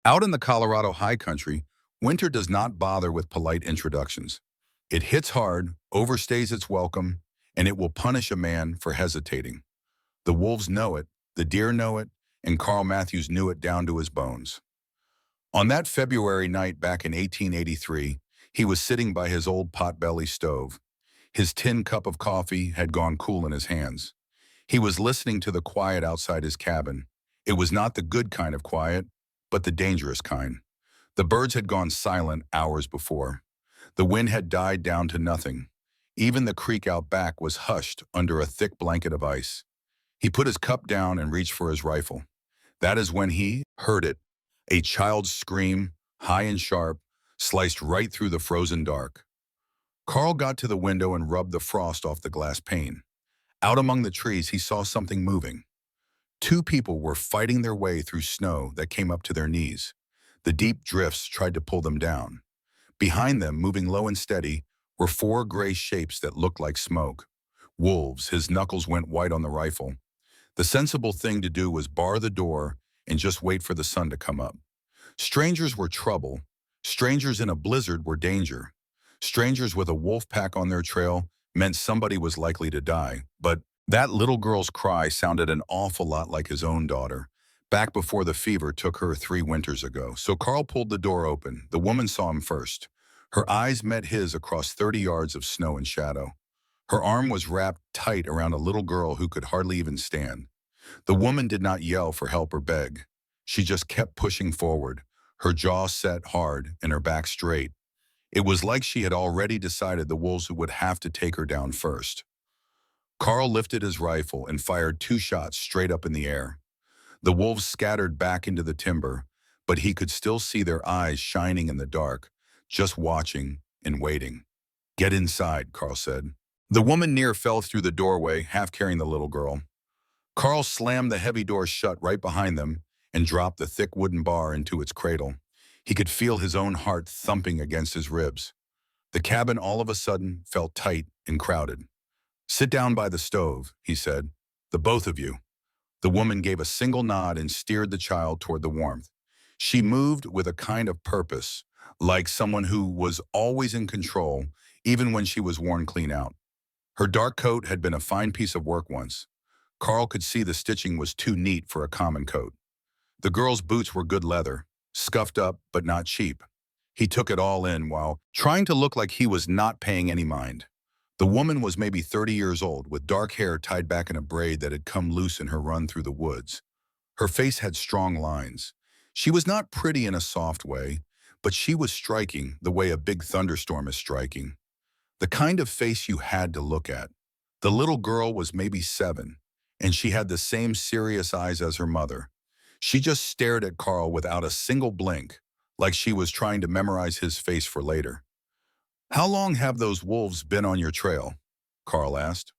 Out in the Colorado high country, winter does not bother with polite introductions. It hits hard, overstays its welcome, and it will punish a man for hesitating. The wolves know it, the deer know it, and Carl Matthews knew it down to his bones. On that February night back in 1883, he was sitting by his old potbelly stove. His tin cup of coffee had gone cool in his hands. He was listening to the quiet outside his cabin. It was not the good kind of quiet, but the dangerous kind. The birds had gone silent hours before. The wind had died down to nothing. Even the creek out back was hushed under a thick blanket of ice. He put his cup down and reached for his rifle. That is when he heard it. A child's scream, high and sharp, sliced right through the frozen dark. Carl got to the window and rubbed the frost off the glass pane. Out among the trees, he saw something moving. Two people were fighting their way through snow that came up to their knees. The deep drifts tried to pull them down. Behind them, moving low and steady, were four gray shapes that looked like smoke. Wolves. His knuckles went white on the rifle. The sensible thing to do was bar the door and just wait for the sun to come up. Strangers were trouble. Strangers in a blizzard were danger. Strangers with a wolf pack on their trail meant somebody was likely to die. But that little girl's cry sounded an awful lot like his own daughter, back before the fever took her 3 winters ago. So Carl pulled the door open. The woman saw him first. Her eyes met his across 30 yards of snow and shadow. Her arm was wrapped tight around a little girl who could hardly even stand. The woman did not yell for help or beg. She just kept pushing forward, her jaw set hard and her back straight. It was like she had already decided the wolves would have to take her down first. Carl lifted his rifle and fired 2 shots straight up in the air. The wolves scattered back into the timber, but he could still see their eyes shining in the dark, just watching and waiting. "Get inside," Carl said. The woman near fell through the doorway, half carrying the little girl. Carl slammed the heavy door shut right behind them and dropped the thick wooden bar into its cradle. He could feel his own heart thumping against his ribs. The cabin all of a sudden felt tight and crowded. "Sit down by the stove," he said. "The both of you." The woman gave a single nod and steered the child toward the warmth. She moved with a kind of purpose, like someone who was always in control, even when she was worn clean out. Her dark coat had been a fine piece of work once. Carl could see the stitching was too neat for a common coat. The girl's boots were good leather, scuffed up but not cheap. He took it all in while trying to look like he was not paying any mind. The woman was maybe 30 years old, with dark hair tied back in a braid that had come loose in her run through the woods. Her face had strong lines. She was not pretty in a soft way, but she was striking the way a big thunderstorm is striking. The kind of face you had to look at. The little girl was maybe 7, and she had the same serious eyes as her mother. She just stared at Carl without a single blink, like she was trying to memorize his face for later. "How long have those wolves been on your trail?" Carl asked.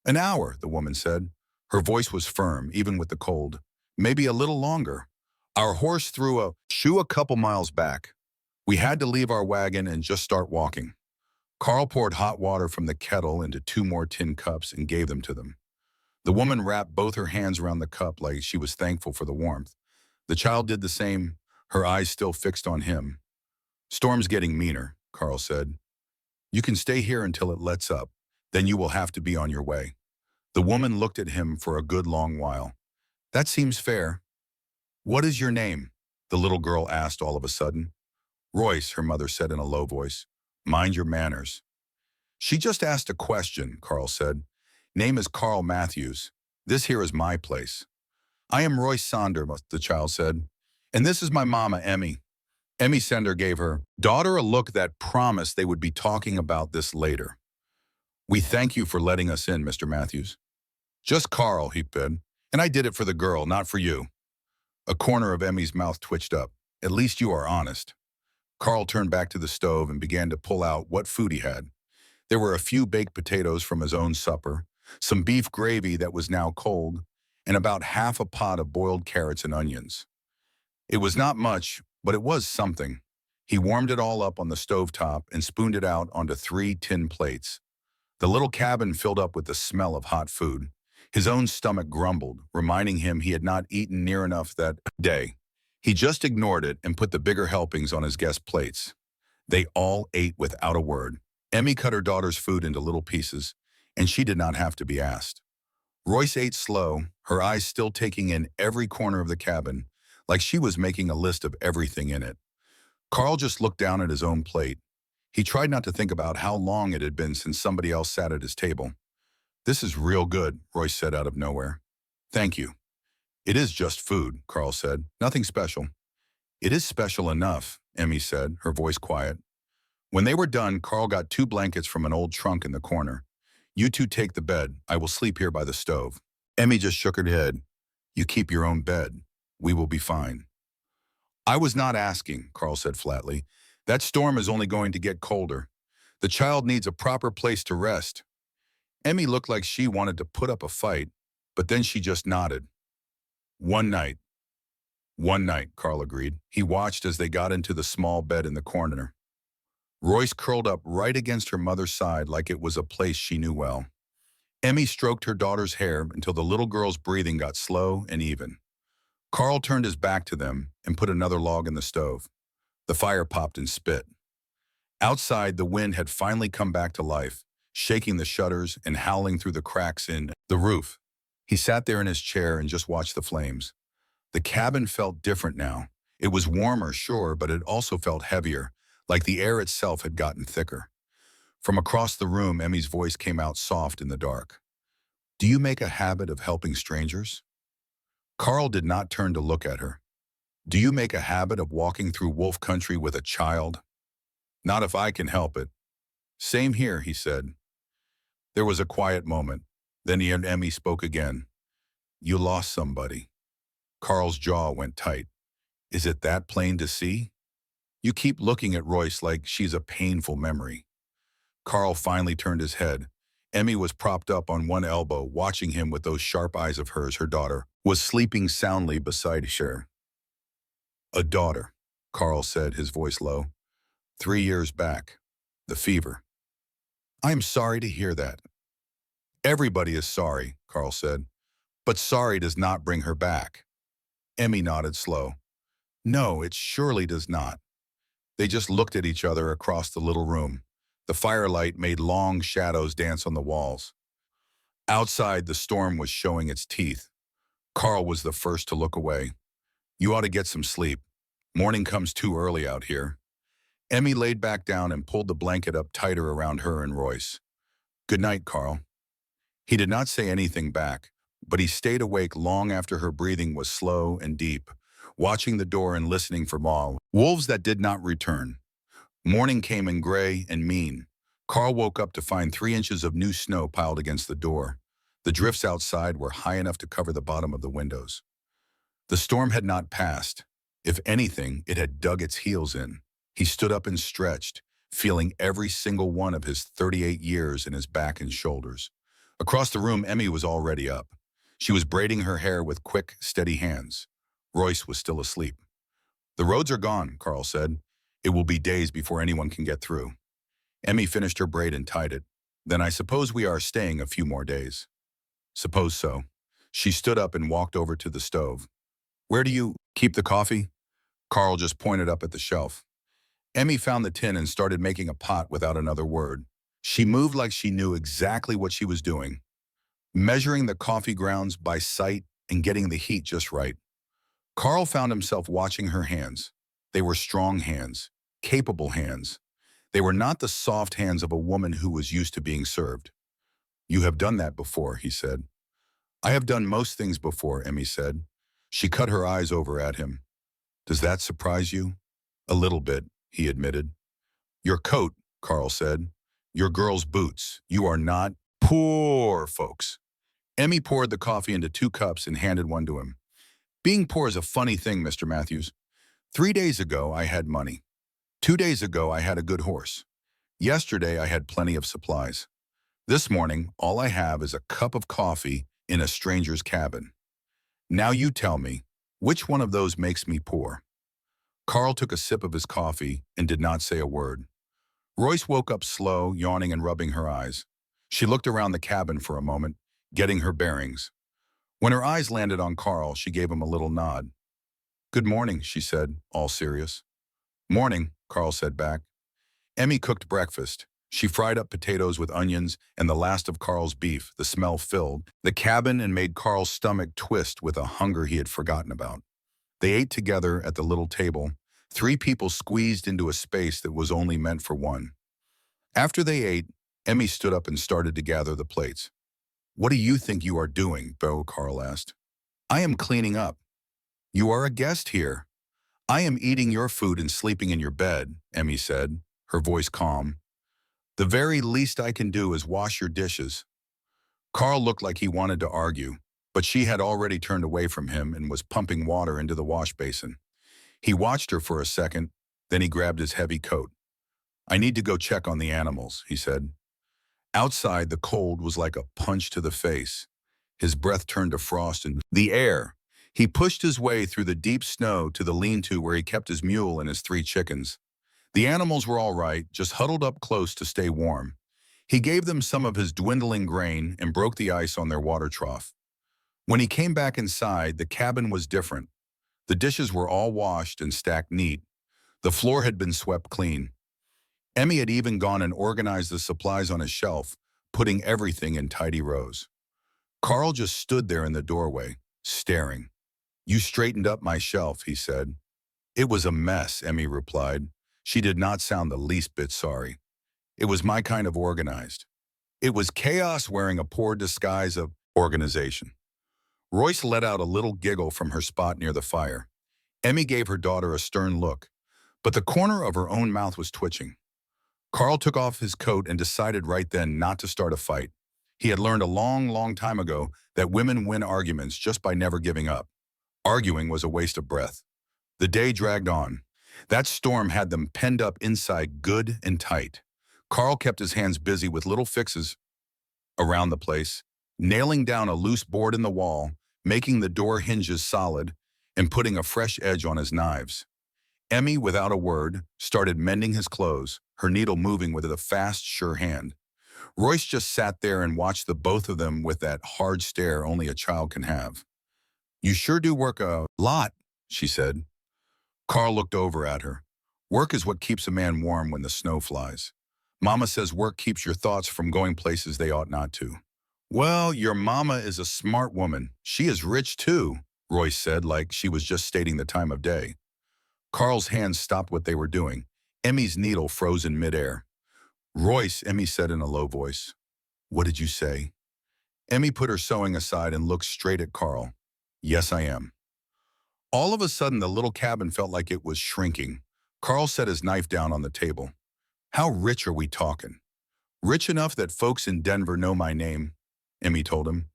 "An hour," the woman said. Her voice was firm, even with the cold. "Maybe a little longer. Our horse threw a shoe a couple miles back. We had to leave our wagon and just start walking." Carl poured hot water from the kettle into 2 more tin cups and gave them to them. The woman wrapped both her hands around the cup like she was thankful for the warmth. The child did the same, her eyes still fixed on him. "Storm's getting meaner," Carl said. "You can stay here until it lets up. Then you will have to be on your way." The woman looked at him for a good long while. "That seems fair." "What is your name?" the little girl asked all of a sudden. "Royce," her mother said in a low voice. "Mind your manners." "She just asked a question," Carl said. "Name is Carl Matthews. This here is my place." "I am Royce Sonder," the child said. "And this is my mama, Emmy." Emmy Sender gave her daughter a look that promised they would be talking about this later. "We thank you for letting us in, Mr. Matthews." "Just Carl," he said. "And I did it for the girl, not for you." A corner of Emmy's mouth twitched up. "At least you are honest." Carl turned back to the stove and began to pull out what food he had. There were a few baked potatoes from his own supper, some beef gravy that was now cold, and about half a pot of boiled carrots and onions. It was not much, but it was something. He warmed it all up on the stovetop and spooned it out onto 3 tin plates. The little cabin filled up with the smell of hot food. His own stomach grumbled, reminding him he had not eaten near enough that day. He just ignored it and put the bigger helpings on his guest plates. They all ate without a word. Emmy cut her daughter's food into little pieces, and she did not have to be asked. Royce ate slow, her eyes still taking in every corner of the cabin, like she was making a list of everything in it. Carl just looked down at his own plate. He tried not to think about how long it had been since somebody else sat at his table. "This is real good," Royce said out of nowhere. "Thank you." "It is just food," Carl said. "Nothing special." "It is special enough," Emmy said, her voice quiet. When they were done, Carl got 2 blankets from an old trunk in the corner. "You two take the bed. I will sleep here by the stove." Emmy just shook her head. "You keep your own bed. We will be fine." "I was not asking," Carl said flatly. "That storm is only going to get colder. The child needs a proper place to rest." Emmy looked like she wanted to put up a fight, but then she just nodded. "One night." "One night," Carl agreed. He watched as they got into the small bed in the corner. Royce curled up right against her mother's side like it was a place she knew well. Emmy stroked her daughter's hair until the little girl's breathing got slow and even. Carl turned his back to them and put another log in the stove. The fire popped and spit. Outside, the wind had finally come back to life, shaking the shutters and howling through the cracks in the roof. He sat there in his chair and just watched the flames. The cabin felt different now. It was warmer, sure, but it also felt heavier, like the air itself had gotten thicker. From across the room, Emmy's voice came out soft in the dark. "Do you make a habit of helping strangers?" Carl did not turn to look at her. "Do you make a habit of walking through wolf country with a child?" "Not if I can help it." "Same here," he said. There was a quiet moment. Then he and Emmy spoke again. "You lost somebody." Carl's jaw went tight. "Is it that plain to see?" "You keep looking at Royce like she's a painful memory." Carl finally turned his head. Emmy was propped up on one elbow, watching him with those sharp eyes of hers. Her daughter was sleeping soundly beside her. "A daughter," Carl said, his voice low. 3 years back. The fever." "I am sorry to hear that." "Everybody is sorry," Carl said. "But sorry does not bring her back." Emmy nodded slow. "No, it surely does not." They just looked at each other across the little room. The firelight made long shadows dance on the walls. Outside, the storm was showing its teeth. Carl was the first to look away. "You ought to get some sleep. Morning comes too early out here." Emmy laid back down and pulled the blanket up tighter around her and Royce. "Good night, Carl." He did not say anything back, but he stayed awake long after her breathing was slow and deep, watching the door and listening for wolves that did not return. Morning came in gray and mean. Carl woke up to find 3 inches of new snow piled against the door. The drifts outside were high enough to cover the bottom of the windows. The storm had not passed. If anything, it had dug its heels in. He stood up and stretched, feeling every single one of his 38 years in his back and shoulders. Across the room, Emmy was already up. She was braiding her hair with quick, steady hands. Royce was still asleep. "The roads are gone," Carl said. "It will be days before anyone can get through." Emmy finished her braid and tied it. "Then I suppose we are staying a few more days." "Suppose so." She stood up and walked over to the stove. "Where do you keep the coffee?" Carl just pointed up at the shelf. Emmy found the tin and started making a pot without another word. She moved like she knew exactly what she was doing, measuring the coffee grounds by sight and getting the heat just right. Carl found himself watching her hands. They were strong hands, capable hands. They were not the soft hands of a woman who was used to being served. "You have done that before," he said. "I have done most things before," Emmy said. She cut her eyes over at him. "Does that surprise you?" "A little bit," he admitted. "Your coat," Carl said. "Your girl's boots. You are not poor, folks." Emmy poured the coffee into 2 cups and handed one to him. "Being poor is a funny thing, Mr. Matthews. 3 days ago, I had money. 2 days ago, I had a good horse. Yesterday, I had plenty of supplies. This morning, all I have is a cup of coffee in a stranger's cabin. Now you tell me, which one of those makes me poor?" Carl took a sip of his coffee and did not say a word. Royce woke up slow, yawning and rubbing her eyes. She looked around the cabin for a moment, getting her bearings. When her eyes landed on Carl, she gave him a little nod. Good morning, she said, all serious. Morning, Carl said back. Emmy cooked breakfast. She fried up potatoes with onions and the last of Carl's beef. The smell filled the cabin and made Carl's stomach twist with a hunger he had forgotten about. They ate together at the little table, three people squeezed into a space that was only meant for one. After they ate, Emmy stood up and started to gather the plates. What do you think you are doing, Beau? Carl asked. I am cleaning up. You are a guest here. I am eating your food and sleeping in your bed, Emmy said, her voice calm. The very least I can do is wash your dishes. Carl looked like he wanted to argue, but she had already turned away from him and was pumping water into the wash basin. He watched her for a second, then he grabbed his heavy coat. I need to go check on the animals, he said. Outside, the cold was like a punch to the face. His breath turned to frost in the air. He pushed his way through the deep snow to the lean-to where he kept his mule and his three chickens. The animals were all right, just huddled up close to stay warm. He gave them some of his dwindling grain and broke the ice on their water trough. When he came back inside, the cabin was different. The dishes were all washed and stacked neat. The floor had been swept clean. Emmy had even gone and organized the supplies on a shelf, putting everything in tidy rows. Carl just stood there in the doorway, staring. You straightened up my shelf, he said. It was a mess, Emmy replied. She did not sound the least bit sorry. It was my kind of organized. It was chaos wearing a poor disguise of organization. Royce let out a little giggle from her spot near the fire. Emmy gave her daughter a stern look, but the corner of her own mouth was twitching. Carl took off his coat and decided right then not to start a fight. He had learned a long time ago that women win arguments just by never giving up. Arguing was a waste of breath. The day dragged on. That storm had them penned up inside good and tight. Carl kept his hands busy with little fixes around the place, nailing down a loose board in the wall, making the door hinges solid, and putting a fresh edge on his knives. Emmy, without a word, started mending his clothes, her needle moving with a fast, sure hand. Royce just sat there and watched the both of them with that hard stare only a child can have. You sure do work a lot, she said. Carl looked over at her. Work is what keeps a man warm when the snow flies. Mama says work keeps your thoughts from going places they ought not to. Well, your mama is a smart woman. She is rich too, Royce said like she was just stating the time of day. Carl's hands stopped what they were doing. Emmy's needle froze in midair. Royce, Emmy said in a low voice. What did you say? Emmy put her sewing aside and looked straight at Carl. Yes, I am. All of a sudden, the little cabin felt like it was shrinking. Carl set his knife down on the table. How rich are we talking? Rich enough that folks in Denver know my name, Emmy told him.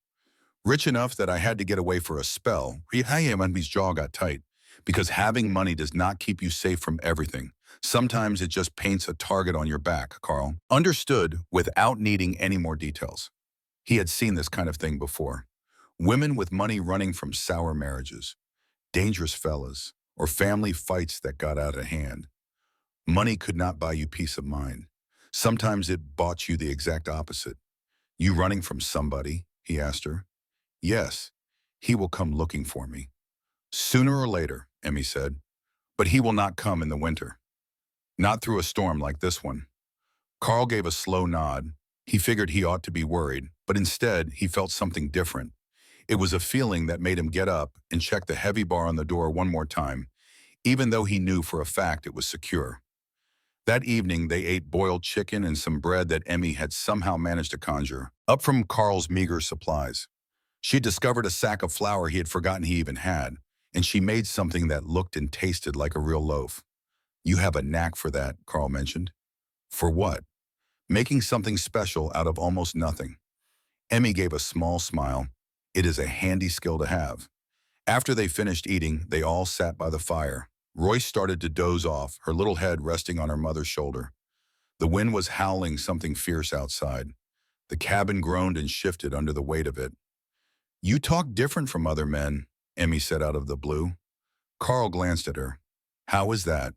Rich enough that I had to get away for a spell. Emmy's jaw got tight. Because having money does not keep you safe from everything. Sometimes it just paints a target on your back, Carl. Understood without needing any more details. He had seen this kind of thing before. Women with money running from sour marriages, dangerous fellas, or family fights that got out of hand. Money could not buy you peace of mind. Sometimes it bought you the exact opposite. You running from somebody? He asked her. Yes, he will come looking for me. Sooner or later, Emmy said, but he will not come in the winter. Not through a storm like this one. Carl gave a slow nod. He figured he ought to be worried, but instead he felt something different. It was a feeling that made him get up and check the heavy bar on the door one more time, even though he knew for a fact it was secure. That evening, they ate boiled chicken and some bread that Emmy had somehow managed to conjure up from Carl's meager supplies. She discovered a sack of flour he had forgotten he even had, and she made something that looked and tasted like a real loaf. You have a knack for that, Carl mentioned. For what? Making something special out of almost nothing. Emmy gave a small smile. It is a handy skill to have. After they finished eating, they all sat by the fire. Royce started to doze off, her little head resting on her mother's shoulder. The wind was howling something fierce outside. The cabin groaned and shifted under the weight of it. You talk different from other men, Emmy said out of the blue. Carl glanced at her. How is that?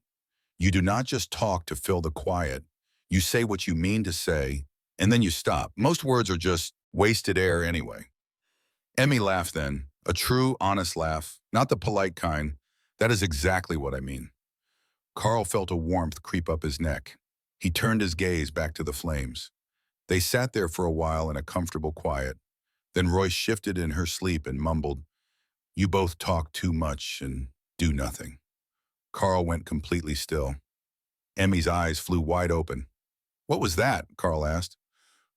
You do not just talk to fill the quiet. You say what you mean to say, and then you stop. Most words are just wasted air anyway. Emmy laughed then, a true, honest laugh, not the polite kind, That is exactly what I mean. Carl felt a warmth creep up his neck. He turned his gaze back to the flames. They sat there for a while in a comfortable quiet. Then Royce shifted in her sleep and mumbled, "You both talk too much and do nothing." Carl went completely still. Emmy's eyes flew wide open. "What was that?" Carl asked.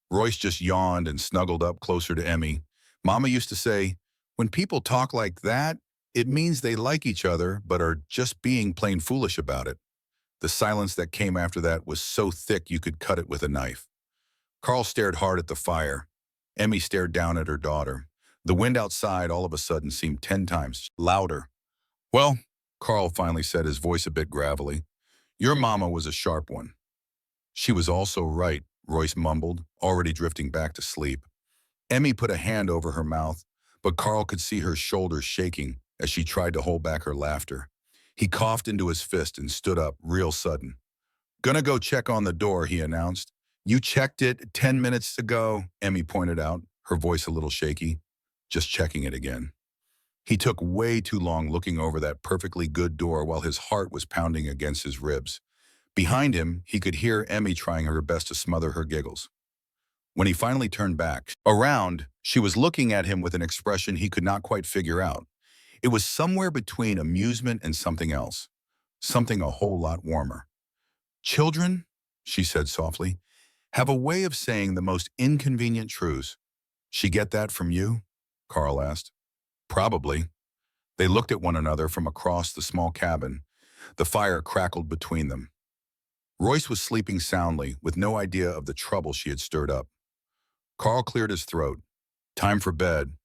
Royce just yawned and snuggled up closer to Emmy. "Mama used to say, when people talk like that, it means they like each other but are just being plain foolish about it." The silence that came after that was so thick you could cut it with a knife. Carl stared hard at the fire. Emmy stared down at her daughter. The wind outside all of a sudden seemed 10 times louder. "Well," Carl finally said, his voice a bit gravelly, "your mama was a sharp one." "She was also right," Royce mumbled, already drifting back to sleep. Emmy put a hand over her mouth, but Carl could see her shoulders shaking as she tried to hold back her laughter. He coughed into his fist and stood up real sudden. "Gonna go check on the door," he announced. "You checked it 10 minutes ago," Emmy pointed out, her voice a little shaky. "Just checking it again." He took way too long looking over that perfectly good door while his heart was pounding against his ribs. Behind him, he could hear Emmy trying her best to smother her giggles. When he finally turned back around, she was looking at him with an expression he could not quite figure out. It was somewhere between amusement and something else, something a whole lot warmer. "Children," she said softly, "have a way of saying the most inconvenient truths." "She get that from you?" Carl asked. "Probably." They looked at one another from across the small cabin. The fire crackled between them. Royce was sleeping soundly, with no idea of the trouble she had stirred up. Carl cleared his throat. "Time for bed."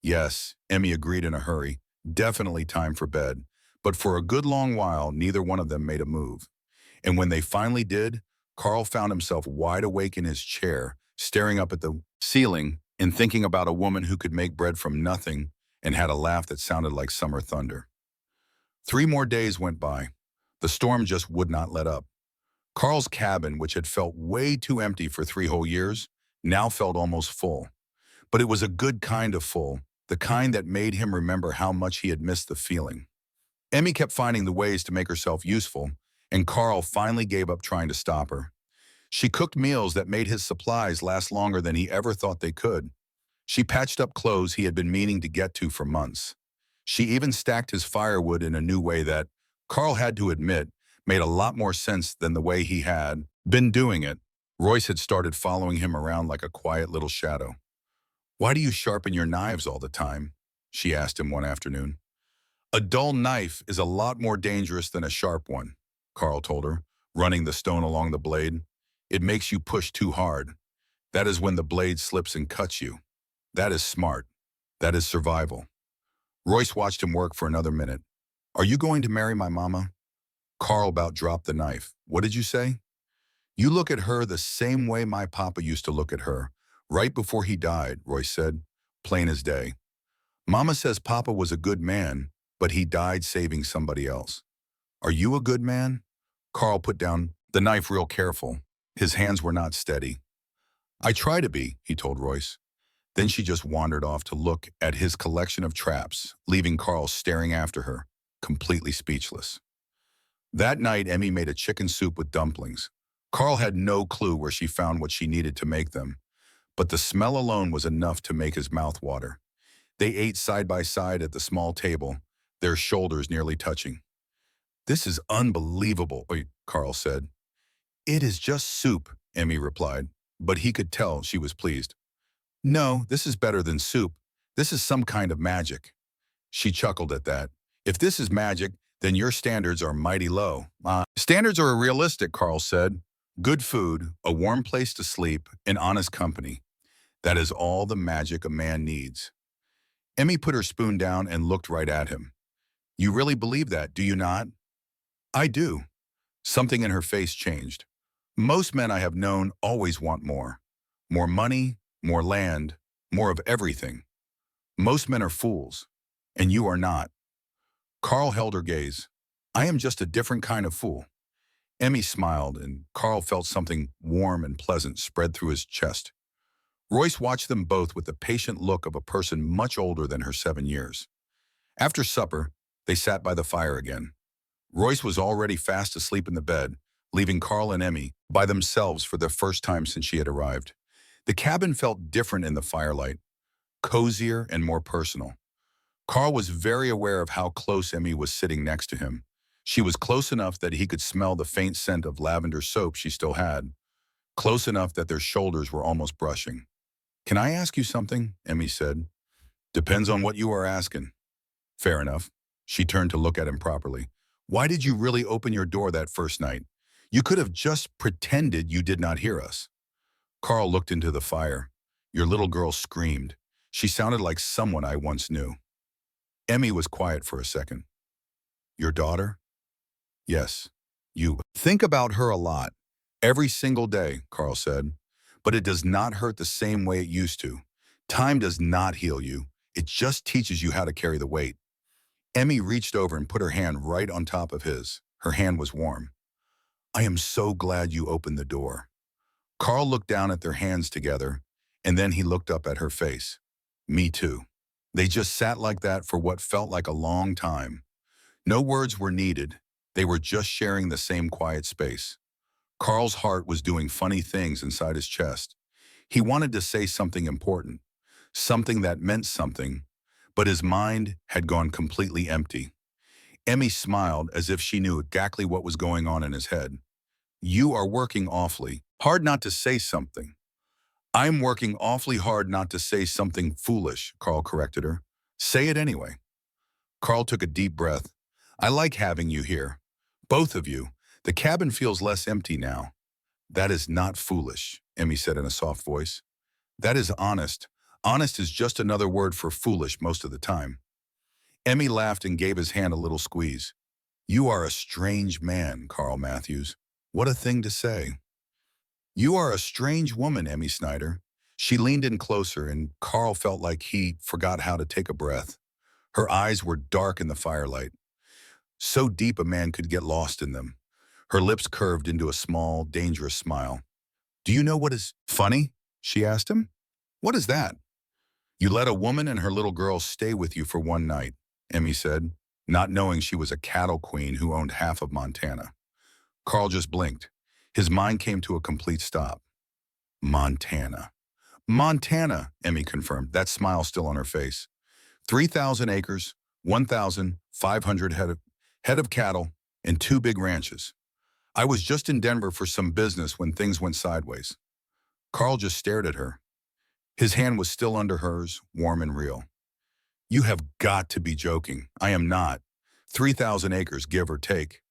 "Yes," Emmy agreed in a hurry. "Definitely time for bed." But for a good long while, neither one of them made a move. And when they finally did, Carl found himself wide awake in his chair, staring up at the ceiling and thinking about a woman who could make bread from nothing and had a laugh that sounded like summer thunder. 3 more days went by. The storm just would not let up. Carl's cabin, which had felt way too empty for 3 whole years, now felt almost full. But it was a good kind of full, the kind that made him remember how much he had missed the feeling. Emmy kept finding the ways to make herself useful, and Carl finally gave up trying to stop her. She cooked meals that made his supplies last longer than he ever thought they could. She patched up clothes he had been meaning to get to for months. She even stacked his firewood in a new way that, Carl had to admit, made a lot more sense than the way he had been doing it. Royce had started following him around like a quiet little shadow. "Why do you sharpen your knives all the time?" she asked him one afternoon. "A dull knife is a lot more dangerous than a sharp one," Carl told her, running the stone along the blade. "It makes you push too hard. That is when the blade slips and cuts you. That is smart. That is survival." Royce watched him work for another minute. "Are you going to marry my mama?" Carl about dropped the knife. "What did you say?" "You look at her the same way my papa used to look at her, right before he died," Royce said, plain as day. "Mama says Papa was a good man, but he died saving somebody else. Are you a good man?" Carl put down the knife real careful. His hands were not steady. "I try to be," he told Royce. Then she just wandered off to look at his collection of traps, leaving Carl staring after her, completely speechless. That night, Emmy made a chicken soup with dumplings. Carl had no clue where she found what she needed to make them, but the smell alone was enough to make his mouth water. They ate side by side at the small table, their shoulders nearly touching. "This is unbelievable," Carl said. "It is just soup," Emmy replied, but he could tell she was pleased. "No, this is better than soup. This is some kind of magic." She chuckled at that. "If this is magic, then your standards are mighty low." Standards are realistic," Carl said. "Good food, a warm place to sleep, and honest company. That is all the magic a man needs." Emmy put her spoon down and looked right at him. "You really believe that, do you not?" "I do." Something in her face changed. "Most men I have known always want more. More money, more land, more of everything. Most men are fools, and you are not." Carl held her gaze. "I am just a different kind of fool." Emmy smiled, and Carl felt something warm and pleasant spread through his chest. Royce watched them both with the patient look of a person much older than her 7 years. After supper, They sat by the fire again. Royce was already fast asleep in the bed, leaving Carl and Emmy by themselves for the first time since she had arrived. The cabin felt different in the firelight, cozier and more personal. Carl was very aware of how close Emmy was sitting next to him. She was close enough that he could smell the faint scent of lavender soap she still had, close enough that their shoulders were almost brushing. "Can I ask you something?" Emmy said. "Depends on what you are asking." "Fair enough." She turned to look at him properly. "Why did you really open your door that first night? You could have just pretended you did not hear us." Carl looked into the fire. "Your little girl screamed. She sounded like someone I once knew." Emmy was quiet for a second. "Your daughter?" "Yes. You think about her a lot. Every single day," Carl said. "But it does not hurt the same way it used to. Time does not heal you. It just teaches you how to carry the weight." Emmy reached over and put her hand right on top of his. Her hand was warm. "I am so glad you opened the door." Carl looked down at their hands together, and then he looked up at her face. "Me too." They just sat like that for what felt like a long time. No words were needed. They were just sharing the same quiet space. Carl's heart was doing funny things inside his chest. He wanted to say something important, something that meant something, but his mind had gone completely empty. Emmy smiled as if she knew exactly what was going on in his head. "You are working awfully hard not to say something." "I'm working awfully hard not to say something foolish," Carl corrected her. "Say it anyway." Carl took a deep breath. "I like having you here. Both of you. The cabin feels less empty now." "That is not foolish," Emmy said in a soft voice. "That is honest. Honest is just another word for foolish most of the time." Emmy laughed and gave his hand a little squeeze. "You are a strange man, Carl Matthews." "What a thing to say." "You are a strange woman, Emmy Snyder." She leaned in closer, and Carl felt like he forgot how to take a breath. Her eyes were dark in the firelight, so deep a man could get lost in them. Her lips curved into a small, dangerous smile. "Do you know what is funny?" she asked him. "What is that?" "You let a woman and her little girl stay with you for one night," Emmy said, not knowing she was a cattle queen who owned half of Montana. Carl just blinked. His mind came to a complete stop. "Montana." "Montana," Emmy confirmed, that smile still on her face. 3,000 acres, 1,500 head of cattle, and 2 big ranches. "I was just in Denver for some business when things went sideways." Carl just stared at her. His hand was still under hers, warm and real. "You have got to be joking." "I am not. 3,000 acres, give or take."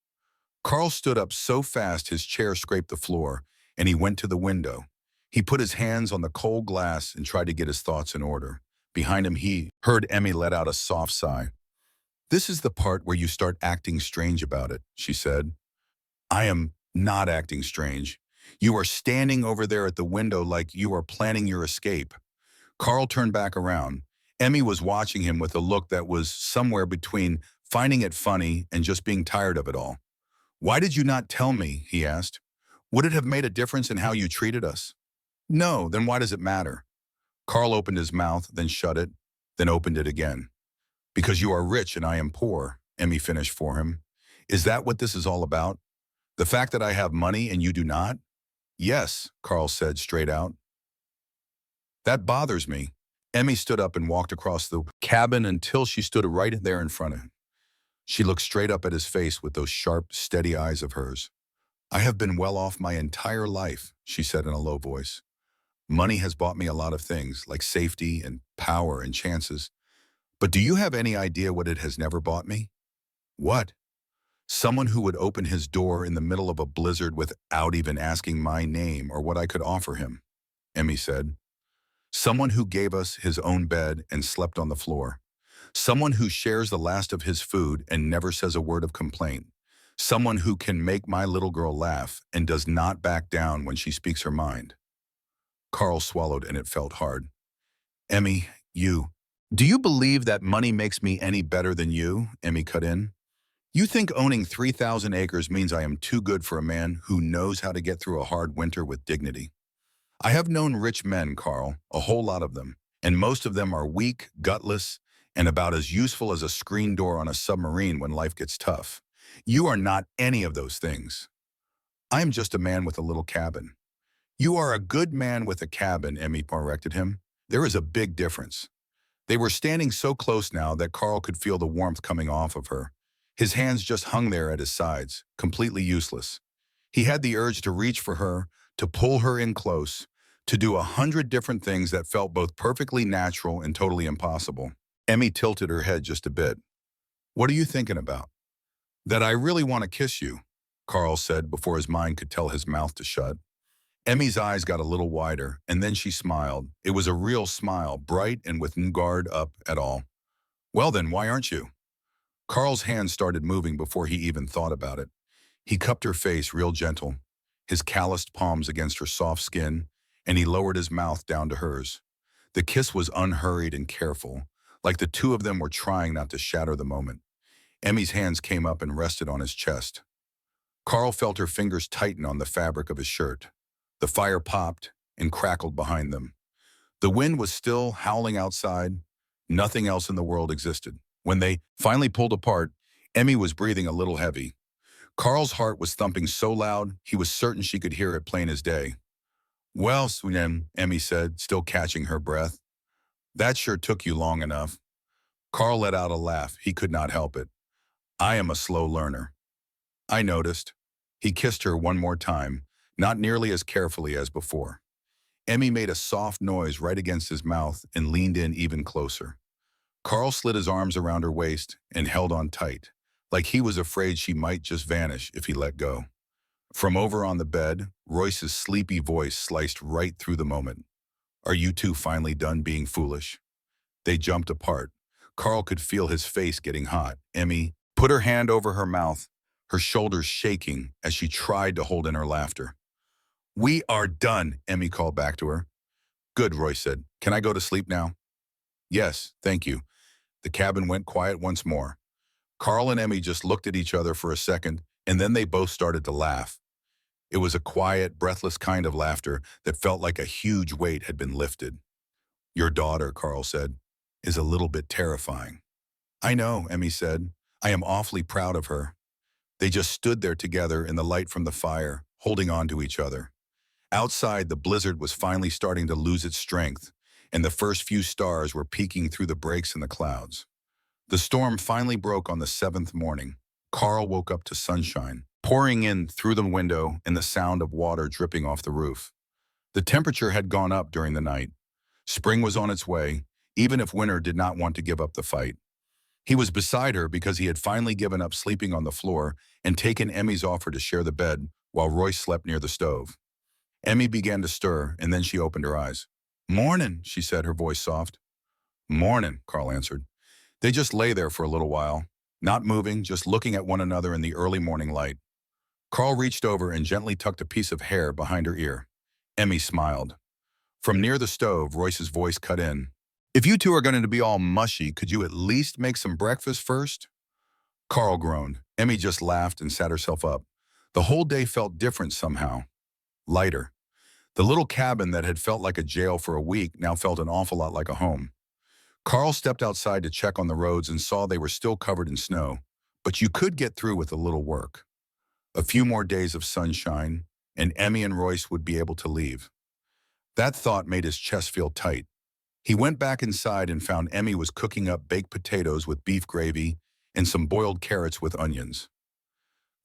Carl stood up so fast his chair scraped the floor, and he went to the window. He put his hands on the cold glass and tried to get his thoughts in order. Behind him, he heard Emmy let out a soft sigh. "This is the part where you start acting strange about it," she said. "I am not acting strange. You are standing over there at the window like you are planning your escape." Carl turned back around. Emmy was watching him with a look that was somewhere between finding it funny and just being tired of it all. "Why did you not tell me?" he asked. "Would it have made a difference in how you treated us?" "No, then why does it matter?" Carl opened his mouth, then shut it, then opened it again. "Because you are rich and I am poor," Emmy finished for him. "Is that what this is all about? The fact that I have money and you do not?" "Yes," Carl said straight out. "That bothers me." Emmy stood up and walked across the cabin until she stood right there in front of him. She looked straight up at his face with those sharp, steady eyes of hers. "I have been well off my entire life," she said in a low voice. "Money has bought me a lot of things, like safety and power and chances. But do you have any idea what it has never bought me?" "What?" "Someone who would open his door in the middle of a blizzard without even asking my name or what I could offer him," Emmy said. "Someone who gave us his own bed and slept on the floor. Someone who shares the last of his food and never says a word of complaint. Someone who can make my little girl laugh and does not back down when she speaks her mind." Carl swallowed and it felt hard. "Emmy, do you believe that money makes me any better than you?" Emmy cut in. "You think owning 3,000 acres means I am too good for a man who knows how to get through a hard winter with dignity. I have known rich men, Carl, a whole lot of them, and most of them are weak, gutless, and about as useful as a screen door on a submarine when life gets tough. You are not any of those things. I am just a man with a little cabin. You are a good man with a cabin, Emmy corrected him. There is a big difference. They were standing so close now that Carl could feel the warmth coming off of her. His hands just hung there at his sides, completely useless. He had the urge to reach for her, to pull her in close, to do 100 different things that felt both perfectly natural and totally impossible. Emmy tilted her head just a bit. What are you thinking about? That I really want to kiss you, Carl said before his mind could tell his mouth to shut. Emmy's eyes got a little wider, and then she smiled. It was a real smile, bright and with no guard up at all. Well then, why aren't you? Carl's hands started moving before he even thought about it. He cupped her face real gentle, his calloused palms against her soft skin, and he lowered his mouth down to hers. The kiss was unhurried and careful, like the two of them were trying not to shatter the moment. Emmy's hands came up and rested on his chest. Carl felt her fingers tighten on the fabric of his shirt. The fire popped and crackled behind them. The wind was still howling outside. Nothing else in the world existed. When they finally pulled apart, Emmy was breathing a little heavy. Carl's heart was thumping so loud, he was certain she could hear it plain as day. Well, Sunem, Emmy said, still catching her breath. That sure took you long enough. Carl let out a laugh. He could not help it. I am a slow learner. I noticed. He kissed her one more time, not nearly as carefully as before. Emmy made a soft noise right against his mouth and leaned in even closer. Carl slid his arms around her waist and held on tight, like he was afraid she might just vanish if he let go. From over on the bed, Royce's sleepy voice sliced right through the moment. Are you two finally done being foolish? They jumped apart. Carl could feel his face getting hot. Emmy put her hand over her mouth, her shoulders shaking as she tried to hold in her laughter. We are done, Emmy called back to her. Good, Royce said. Can I go to sleep now? Yes, thank you. The cabin went quiet once more. Carl and Emmy just looked at each other for a second, and then they both started to laugh. It was a quiet, breathless kind of laughter that felt like a huge weight had been lifted. Your daughter, Carl said, is a little bit terrifying. I know, Emmy said. I am awfully proud of her. They just stood there together in the light from the fire, holding on to each other. Outside, the blizzard was finally starting to lose its strength, and the first few stars were peeking through the breaks in the clouds. The storm finally broke on the 7th morning. Carl woke up to sunshine, pouring in through the window and the sound of water dripping off the roof. The temperature had gone up during the night. Spring was on its way, even if winter did not want to give up the fight. He was beside her because he had finally given up sleeping on the floor and taken Emmy's offer to share the bed while Royce slept near the stove. Emmy began to stir, and then she opened her eyes. Mornin', she said, her voice soft. Mornin', Carl answered. They just lay there for a little while, not moving, just looking at one another in the early morning light. Carl reached over and gently tucked a piece of hair behind her ear. Emmy smiled. From near the stove, Royce's voice cut in. If you two are going to be all mushy, could you at least make some breakfast first? Carl groaned. Emmy just laughed and sat herself up. The whole day felt different somehow. Lighter. The little cabin that had felt like a jail for a week now felt an awful lot like a home. Carl stepped outside to check on the roads and saw they were still covered in snow, but you could get through with a little work. A few more days of sunshine, and Emmy and Royce would be able to leave. That thought made his chest feel tight. He went back inside and found Emmy was cooking up baked potatoes with beef gravy and some boiled carrots with onions.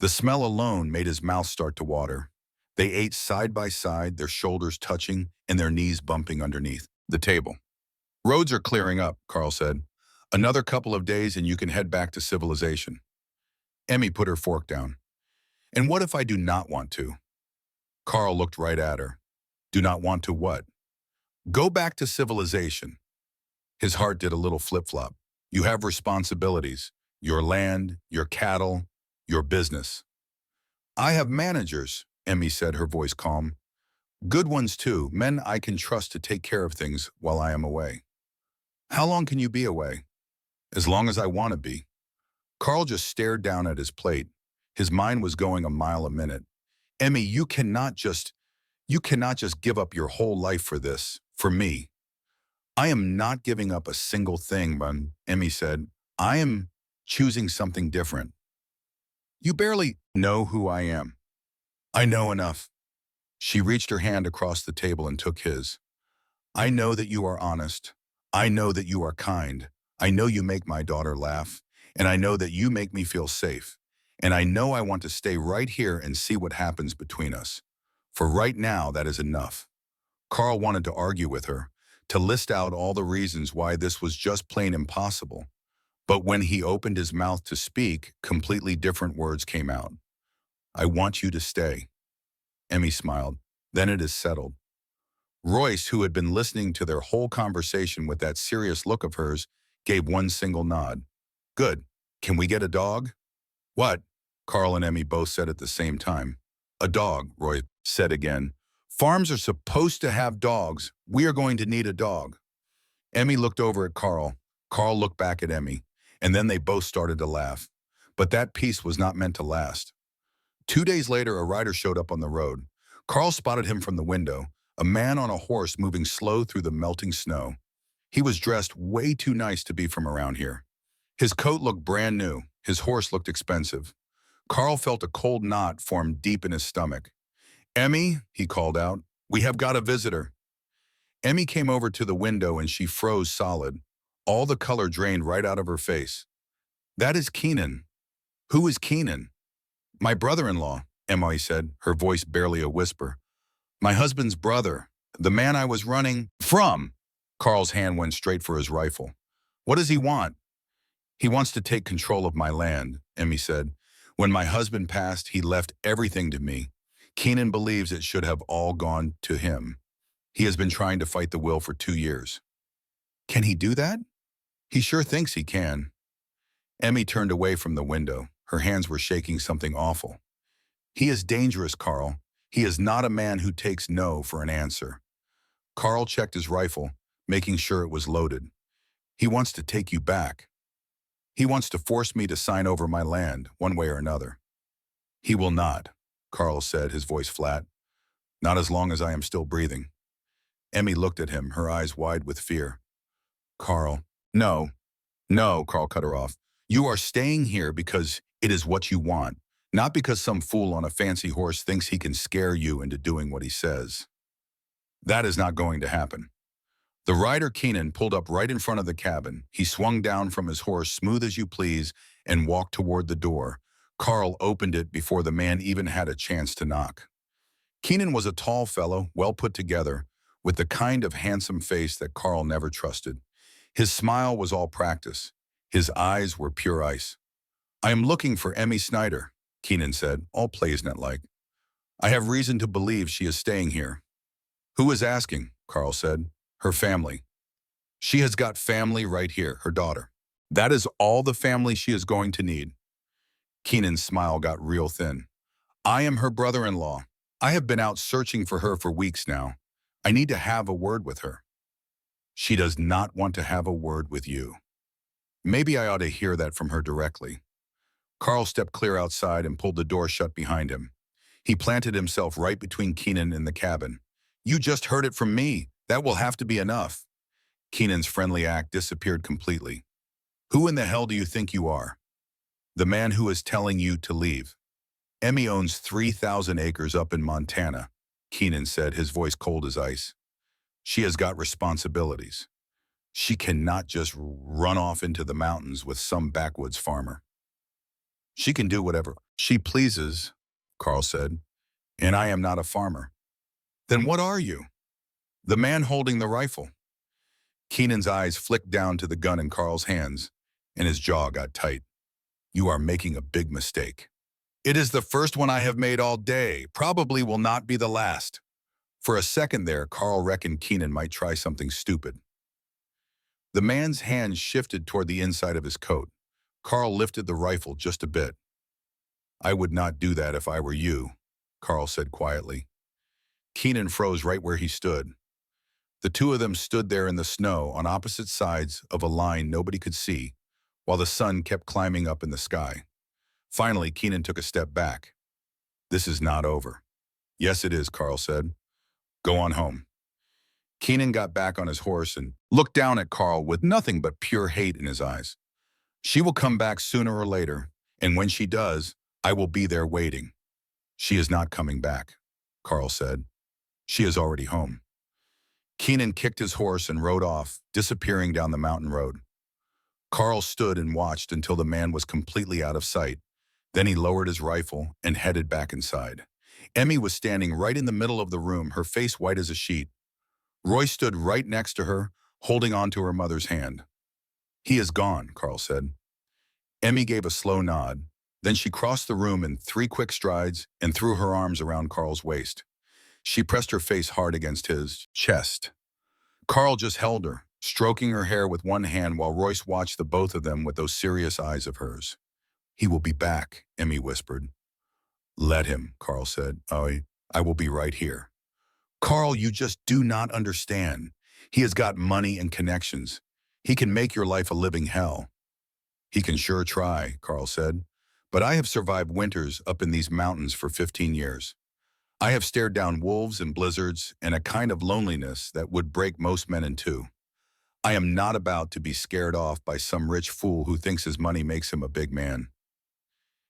The smell alone made his mouth start to water. They ate side by side, their shoulders touching and their knees bumping underneath the table. Roads are clearing up, Carl said. Another couple of days and you can head back to civilization. Emmy put her fork down. And what if I do not want to? Carl looked right at her. Do not want to what? Go back to civilization. His heart did a little flip-flop. You have responsibilities. Your land, your cattle, your business. I have managers, Emmy said, her voice calm. Good ones too, men I can trust to take care of things while I am away. How long can you be away? As long as I want to be. Carl just stared down at his plate. His mind was going a mile a minute. Emmy, you cannot just give up your whole life for this, for me. I am not giving up a single thing, Bun, Emmy said. I am choosing something different. You barely know who I am. I know enough. She reached her hand across the table and took his. I know that you are honest. I know that you are kind. I know you make my daughter laugh. And I know that you make me feel safe. And I know I want to stay right here and see what happens between us. For right now, that is enough. Carl wanted to argue with her, to list out all the reasons why this was just plain impossible. But when he opened his mouth to speak, completely different words came out. I want you to stay. Emmy smiled. Then it is settled. Royce, who had been listening to their whole conversation with that serious look of hers, gave one single nod. Good. Can we get a dog? What? Carl and Emmy both said at the same time. A dog, Roy said again. Farms are supposed to have dogs. We are going to need a dog. Emmy looked over at Carl. Carl looked back at Emmy. And then they both started to laugh. But that peace was not meant to last. 2 days later, a rider showed up on the road. Carl spotted him from the window, a man on a horse moving slow through the melting snow. He was dressed way too nice to be from around here. His coat looked brand new. His horse looked expensive. Carl felt a cold knot form deep in his stomach. Emmy, he called out, we have got a visitor. Emmy came over to the window and she froze solid. All the color drained right out of her face. That is Keenan. Who is Keenan? My brother-in-law, Emily said, her voice barely a whisper. My husband's brother, the man I was running from. Carl's hand went straight for his rifle. What does he want? He wants to take control of my land, Emmy said. When my husband passed, he left everything to me. Keenan believes it should have all gone to him. He has been trying to fight the will for 2 years. Can he do that? He sure thinks he can. Emmy turned away from the window. Her hands were shaking something awful. He is dangerous, Carl. He is not a man who takes no for an answer. Carl checked his rifle, making sure it was loaded. He wants to take you back. He wants to force me to sign over my land, one way or another. He will not, Carl said, his voice flat. Not as long as I am still breathing. Emmy looked at him, her eyes wide with fear. Carl, no, Carl cut her off. You are staying here because it is what you want, not because some fool on a fancy horse thinks he can scare you into doing what he says. That is not going to happen. The rider Keenan pulled up right in front of the cabin. He swung down from his horse, smooth as you please, and walked toward the door. Carl opened it before the man even had a chance to knock. Keenan was a tall fellow, well put together, with the kind of handsome face that Carl never trusted. His smile was all practice. His eyes were pure ice. I am looking for Emmy Snyder, Keenan said, all Plaisnet-like. I have reason to believe she is staying here. Who is asking? Carl said. Her family. She has got family right here, her daughter. That is all the family she is going to need. Keenan's smile got real thin. I am her brother-in-law. I have been out searching for her for weeks now. I need to have a word with her. She does not want to have a word with you. Maybe I ought to hear that from her directly. Carl stepped clear outside and pulled the door shut behind him. He planted himself right between Keenan and the cabin. You just heard it from me. That will have to be enough. Keenan's friendly act disappeared completely. Who in the hell do you think you are? The man who is telling you to leave. Emmy owns 3,000 acres up in Montana, Keenan said, his voice cold as ice. She has got responsibilities. She cannot just run off into the mountains with some backwoods farmer. She can do whatever she pleases, Carl said, and I am not a farmer. Then what are you? The man holding the rifle. Keenan's eyes flicked down to the gun in Carl's hands, and his jaw got tight. You are making a big mistake. It is the first one I have made all day, probably will not be the last. For a second there, Carl reckoned Keenan might try something stupid. The man's hand shifted toward the inside of his coat. Carl lifted the rifle just a bit. I would not do that if I were you, Carl said quietly. Keenan froze right where he stood. The two of them stood there in the snow on opposite sides of a line nobody could see, while the sun kept climbing up in the sky. Finally, Keenan took a step back. This is not over. Yes, it is, Carl said. Go on home. Keenan got back on his horse and looked down at Carl with nothing but pure hate in his eyes. She will come back sooner or later, and when she does, I will be there waiting. She is not coming back, Carl said. She is already home. Keenan kicked his horse and rode off, disappearing down the mountain road. Carl stood and watched until the man was completely out of sight. Then he lowered his rifle and headed back inside. Emmy was standing right in the middle of the room, her face white as a sheet. Roy stood right next to her, holding on to her mother's hand. He is gone, Carl said. Emmy gave a slow nod. Then she crossed the room in 3 quick strides and threw her arms around Carl's waist. She pressed her face hard against his chest. Carl just held her, stroking her hair with one hand while Royce watched the both of them with those serious eyes of hers. He will be back, Emmy whispered. Let him, Carl said. I will be right here. Carl, you just do not understand. He has got money and connections. He can make your life a living hell. He can sure try, Carl said. But I have survived winters up in these mountains for 15 years. I have stared down wolves and blizzards and a kind of loneliness that would break most men in two. I am not about to be scared off by some rich fool who thinks his money makes him a big man.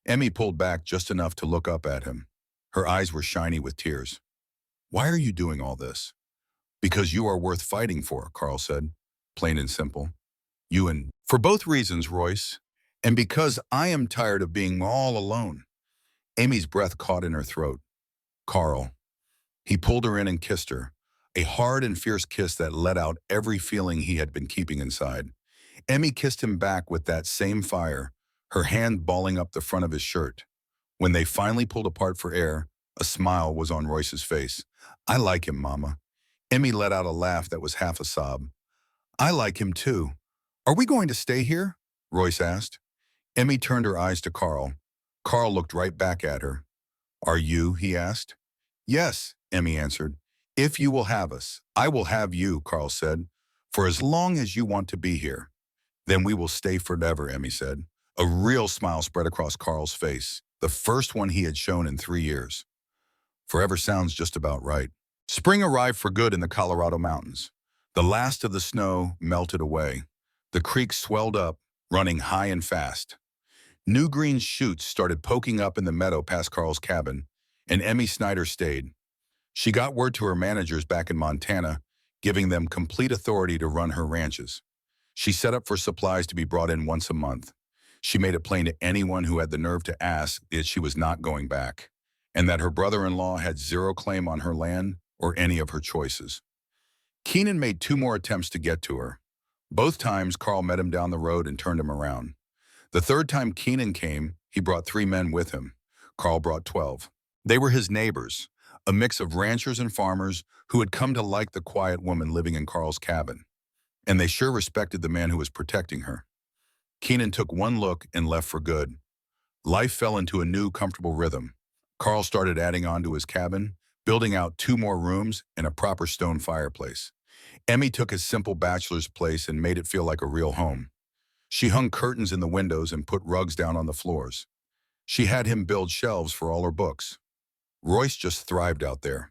Emmy pulled back just enough to look up at him. Her eyes were shiny with tears. Why are you doing all this? Because you are worth fighting for, Carl said, plain and simple. For both reasons, Royce, and because I am tired of being all alone. Amy's breath caught in her throat. Carl. He pulled her in and kissed her, a hard and fierce kiss that let out every feeling he had been keeping inside. Emmy kissed him back with that same fire, her hand balling up the front of his shirt. When they finally pulled apart for air, a smile was on Royce's face. I like him, Mama. Emmy let out a laugh that was half a sob. I like him too. Are we going to stay here? Royce asked. Emmy turned her eyes to Carl. Carl looked right back at her. Are you? He asked. Yes, Emmy answered. If you will have us, I will have you, Carl said, for as long as you want to be here. Then we will stay forever, Emmy said. A real smile spread across Carl's face, the first one he had shown in 3 years. Forever sounds just about right. Spring arrived for good in the Colorado mountains. The last of the snow melted away. The creek swelled up, running high and fast. New green shoots started poking up in the meadow past Carl's cabin, and Emmy Snyder stayed. She got word to her managers back in Montana, giving them complete authority to run her ranches. She set up for supplies to be brought in once a month. She made it plain to anyone who had the nerve to ask that she was not going back, and that her brother-in-law had zero claim on her land or any of her choices. Keenan made 2 more attempts to get to her. Both times, Carl met him down the road and turned him around. The third time Keenan came, he brought 3 men with him. Carl brought 12. They were his neighbors, a mix of ranchers and farmers who had come to like the quiet woman living in Carl's cabin. And they sure respected the man who was protecting her. Keenan took one look and left for good. Life fell into a new, comfortable rhythm. Carl started adding on to his cabin, building out 2 more rooms and a proper stone fireplace. Emmy took his simple bachelor's place and made it feel like a real home. She hung curtains in the windows and put rugs down on the floors. She had him build shelves for all her books. Royce just thrived out there.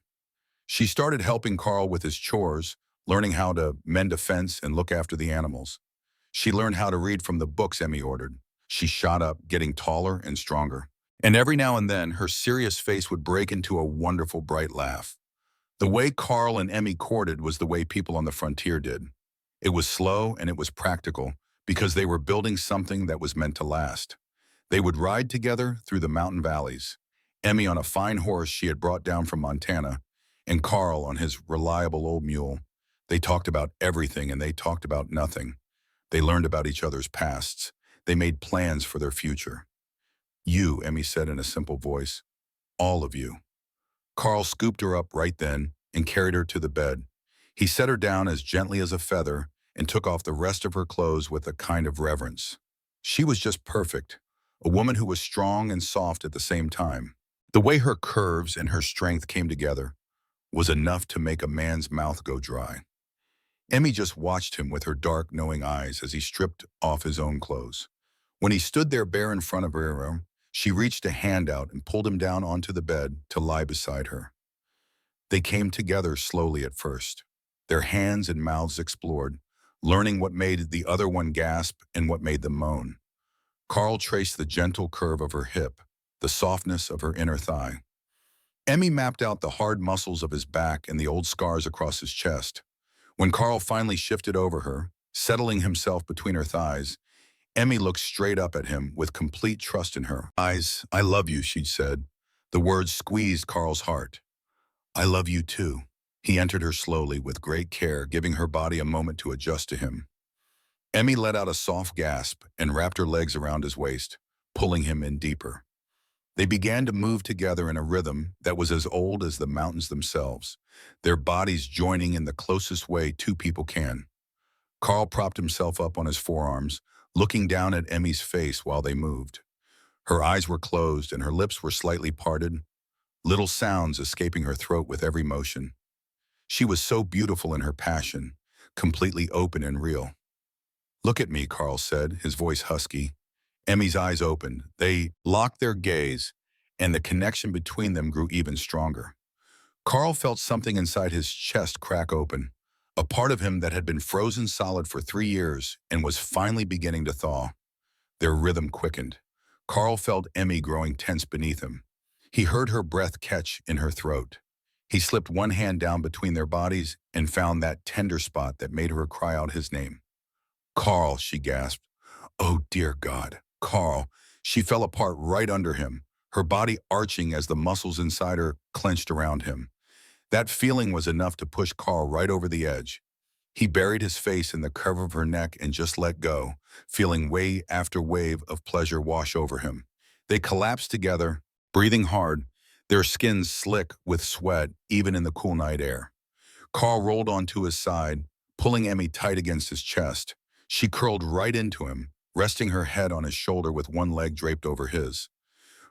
She started helping Carl with his chores, learning how to mend a fence and look after the animals. She learned how to read from the books Emmy ordered. She shot up, getting taller and stronger. And every now and then, her serious face would break into a wonderful, bright laugh. The way Carl and Emmy courted was the way people on the frontier did. It was slow and it was practical because they were building something that was meant to last. They would ride together through the mountain valleys, Emmy on a fine horse she had brought down from Montana, and Carl on his reliable old mule. They talked about everything and they talked about nothing. They learned about each other's pasts. They made plans for their future. You, Emmy said in a simple voice. All of you. Carl scooped her up right then and carried her to the bed. He set her down as gently as a feather and took off the rest of her clothes with a kind of reverence. She was just perfect, a woman who was strong and soft at the same time. The way her curves and her strength came together was enough to make a man's mouth go dry. Emmy just watched him with her dark, knowing eyes as he stripped off his own clothes. When he stood there bare in front of her, she reached a hand out and pulled him down onto the bed to lie beside her. They came together slowly at first. Their hands and mouths explored, learning what made the other one gasp and what made them moan. Carl traced the gentle curve of her hip, the softness of her inner thigh. Emmy mapped out the hard muscles of his back and the old scars across his chest. When Carl finally shifted over her, settling himself between her thighs, Emmy looked straight up at him with complete trust in her eyes. "I love you," she said. The words squeezed Carl's heart. "I love you too." He entered her slowly with great care, giving her body a moment to adjust to him. Emmy let out a soft gasp and wrapped her legs around his waist, pulling him in deeper. They began to move together in a rhythm that was as old as the mountains themselves, their bodies joining in the closest way two people can. Carl propped himself up on his forearms, looking down at Emmy's face while they moved. Her eyes were closed and her lips were slightly parted, little sounds escaping her throat with every motion. She was so beautiful in her passion, completely open and real. "Look at me," Carl said, his voice husky. Emmy's eyes opened. They locked their gaze, and the connection between them grew even stronger. Carl felt something inside his chest crack open, a part of him that had been frozen solid for 3 years and was finally beginning to thaw. Their rhythm quickened. Carl felt Emmy growing tense beneath him. He heard her breath catch in her throat. He slipped one hand down between their bodies and found that tender spot that made her cry out his name. "Carl," she gasped. "Oh, dear God, Carl." She fell apart right under him, her body arching as the muscles inside her clenched around him. That feeling was enough to push Carl right over the edge. He buried his face in the curve of her neck and just let go, feeling wave after wave of pleasure wash over him. They collapsed together, breathing hard, their skins slick with sweat even in the cool night air. Carl rolled onto his side, pulling Emmy tight against his chest. She curled right into him, resting her head on his shoulder with one leg draped over his.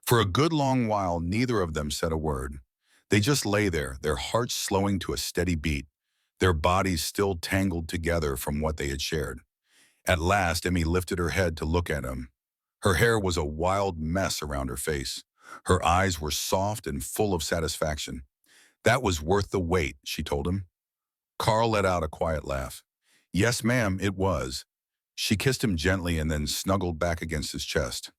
For a good long while, neither of them said a word. They just lay there, their hearts slowing to a steady beat, their bodies still tangled together from what they had shared. At last, Emmy lifted her head to look at him. Her hair was a wild mess around her face. Her eyes were soft and full of satisfaction. "That was worth the wait," she told him. Carl let out a quiet laugh. "Yes, ma'am, it was." She kissed him gently and then snuggled back against his chest.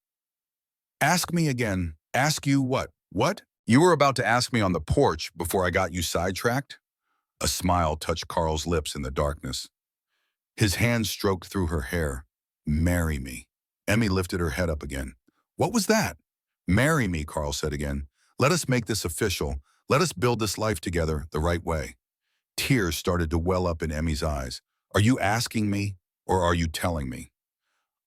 "Ask me again." "Ask you what?" "What? You were about to ask me on the porch before I got you sidetracked?" A smile touched Carl's lips in the darkness. His hand stroked through her hair. "Marry me." Emmy lifted her head up again. "What was that?" "Marry me," Carl said again. "Let us make this official. Let us build this life together the right way." Tears started to well up in Emmy's eyes. "Are you asking me, or are you telling me?"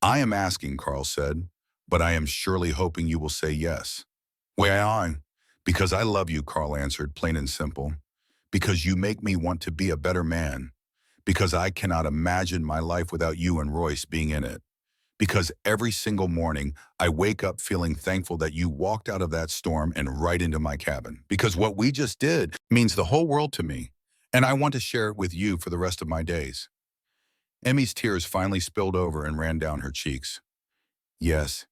"I am asking," Carl said, "but I am surely hoping you will say yes." "Why? Because I love you," Carl answered, plain and simple. "Because you make me want to be a better man. Because I cannot imagine my life without you and Royce being in it. Because every single morning, I wake up feeling thankful that you walked out of that storm and right into my cabin. Because what we just did means the whole world to me, and I want to share it with you for the rest of my days." Emmy's tears finally spilled over and ran down her cheeks. "Yes,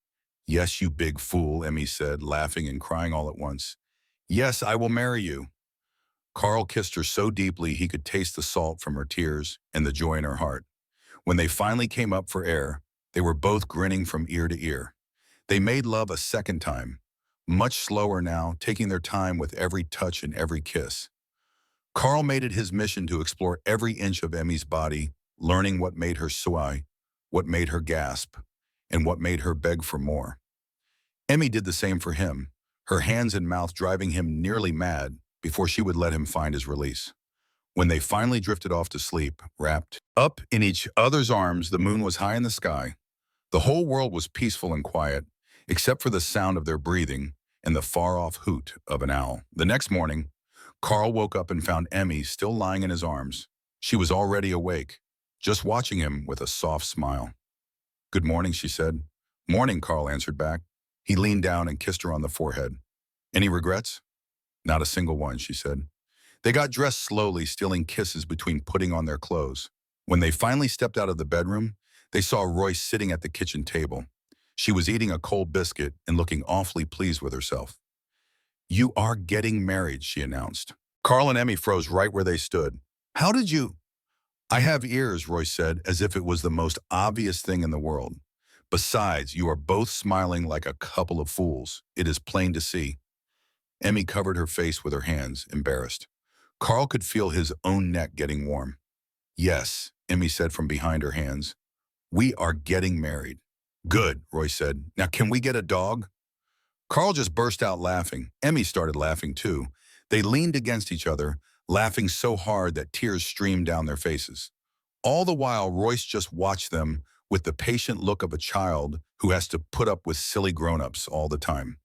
yes, you big fool," Emmy said, laughing and crying all at once. "Yes, I will marry you." Carl kissed her so deeply he could taste the salt from her tears and the joy in her heart. When they finally came up for air, they were both grinning from ear to ear. They made love a second time, much slower now, taking their time with every touch and every kiss. Carl made it his mission to explore every inch of Emmy's body, learning what made her sigh, what made her gasp, and what made her beg for more. Emmy did the same for him, her hands and mouth driving him nearly mad before she would let him find his release. When they finally drifted off to sleep, wrapped up in each other's arms, the moon was high in the sky. The whole world was peaceful and quiet, except for the sound of their breathing and the far-off hoot of an owl. The next morning, Carl woke up and found Emmy still lying in his arms. She was already awake, just watching him with a soft smile. "Good morning," she said. "Morning," Carl answered back. He leaned down and kissed her on the forehead. "Any regrets?" "Not a single one," she said. They got dressed slowly, stealing kisses between putting on their clothes. When they finally stepped out of the bedroom, they saw Royce sitting at the kitchen table. She was eating a cold biscuit and looking awfully pleased with herself. "You are getting married," she announced. Carl and Emmy froze right where they stood. How did you? I have ears, Royce said, as if it was the most obvious thing in the world. Besides, you are both smiling like a couple of fools. It is plain to see. Emmy covered her face with her hands, embarrassed. Carl could feel his own neck getting warm. Yes, Emmy said from behind her hands. We are getting married. Good, Royce said. Now can we get a dog? Carl just burst out laughing. Emmy started laughing too. They leaned against each other, laughing so hard that tears streamed down their faces. All the while, Royce just watched them with the patient look of a child who has to put up with silly grown-ups all the time.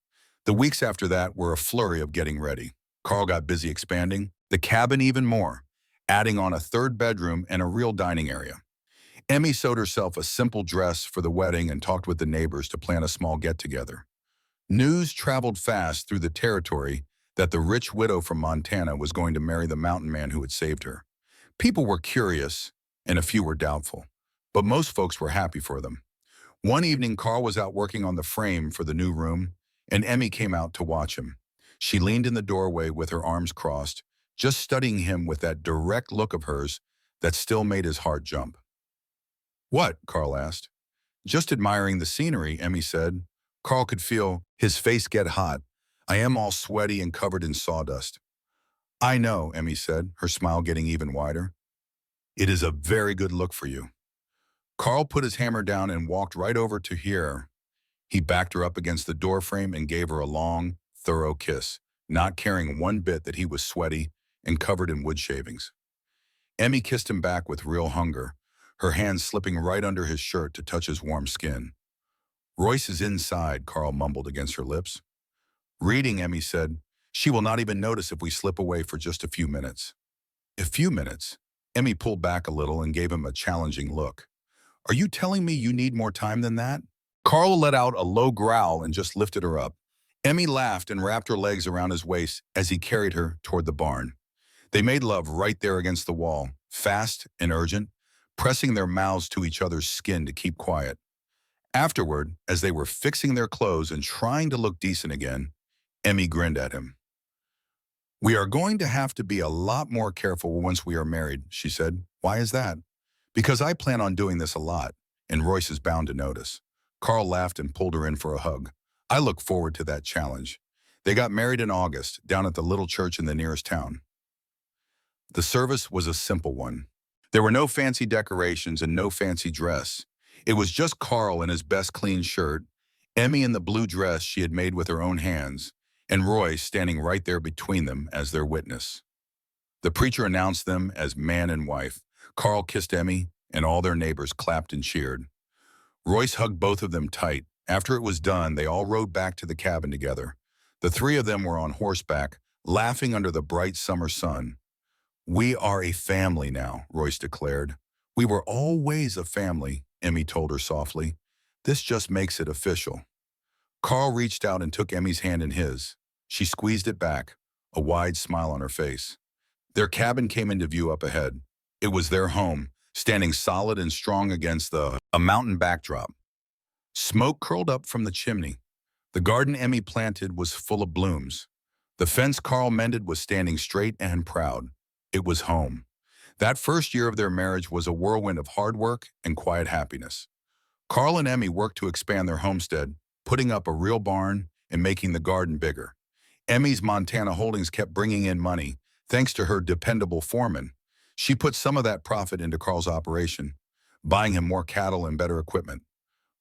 The weeks after that were a flurry of getting ready. Carl got busy expanding the cabin even more, adding on a third bedroom and a real dining area. Emmy sewed herself a simple dress for the wedding and talked with the neighbors to plan a small get-together. News traveled fast through the territory that the rich widow from Montana was going to marry the mountain man who had saved her. People were curious, and a few were doubtful, but most folks were happy for them. One evening, Carl was out working on the frame for the new room, and Emmy came out to watch him. She leaned in the doorway with her arms crossed, just studying him with that direct look of hers that still made his heart jump. What? Carl asked. Just admiring the scenery, Emmy said. Carl could feel his face get hot. I am all sweaty and covered in sawdust. I know, Emmy said, her smile getting even wider. It is a very good look for you. Carl put his hammer down and walked right over to her. He backed her up against the doorframe and gave her a long, thorough kiss, not caring one bit that he was sweaty and covered in wood shavings. Emmy kissed him back with real hunger, her hands slipping right under his shirt to touch his warm skin. Royce is inside, Carl mumbled against her lips. Reading, Emmy said, she will not even notice if we slip away for just a few minutes. A few minutes? Emmy pulled back a little and gave him a challenging look. Are you telling me you need more time than that? Carl let out a low growl and just lifted her up. Emmy laughed and wrapped her legs around his waist as he carried her toward the barn. They made love right there against the wall, fast and urgent, pressing their mouths to each other's skin to keep quiet. Afterward, as they were fixing their clothes and trying to look decent again, Emmy grinned at him. We are going to have to be a lot more careful once we are married, she said. Why is that? Because I plan on doing this a lot, and Royce is bound to notice. Carl laughed and pulled her in for a hug. I look forward to that challenge. They got married in August, down at the little church in the nearest town. The service was a simple one. There were no fancy decorations and no fancy dress. It was just Carl in his best clean shirt, Emmy in the blue dress she had made with her own hands, and Royce standing right there between them as their witness. The preacher announced them as man and wife. Carl kissed Emmy, and all their neighbors clapped and cheered. Royce hugged both of them tight. After it was done, they all rode back to the cabin together. The three of them were on horseback, laughing under the bright summer sun. We are a family now, Royce declared. We were always a family, Emmy told her softly. This just makes it official. Carl reached out and took Emmy's hand in his. She squeezed it back, a wide smile on her face. Their cabin came into view up ahead. It was their home, standing solid and strong against a mountain backdrop. Smoke curled up from the chimney. The garden Emmy planted was full of blooms. The fence Carl mended was standing straight and proud. It was home. That first year of their marriage was a whirlwind of hard work and quiet happiness. Carl and Emmy worked to expand their homestead, putting up a real barn and making the garden bigger. Emmy's Montana holdings kept bringing in money, thanks to her dependable foreman. She put some of that profit into Carl's operation, buying him more cattle and better equipment.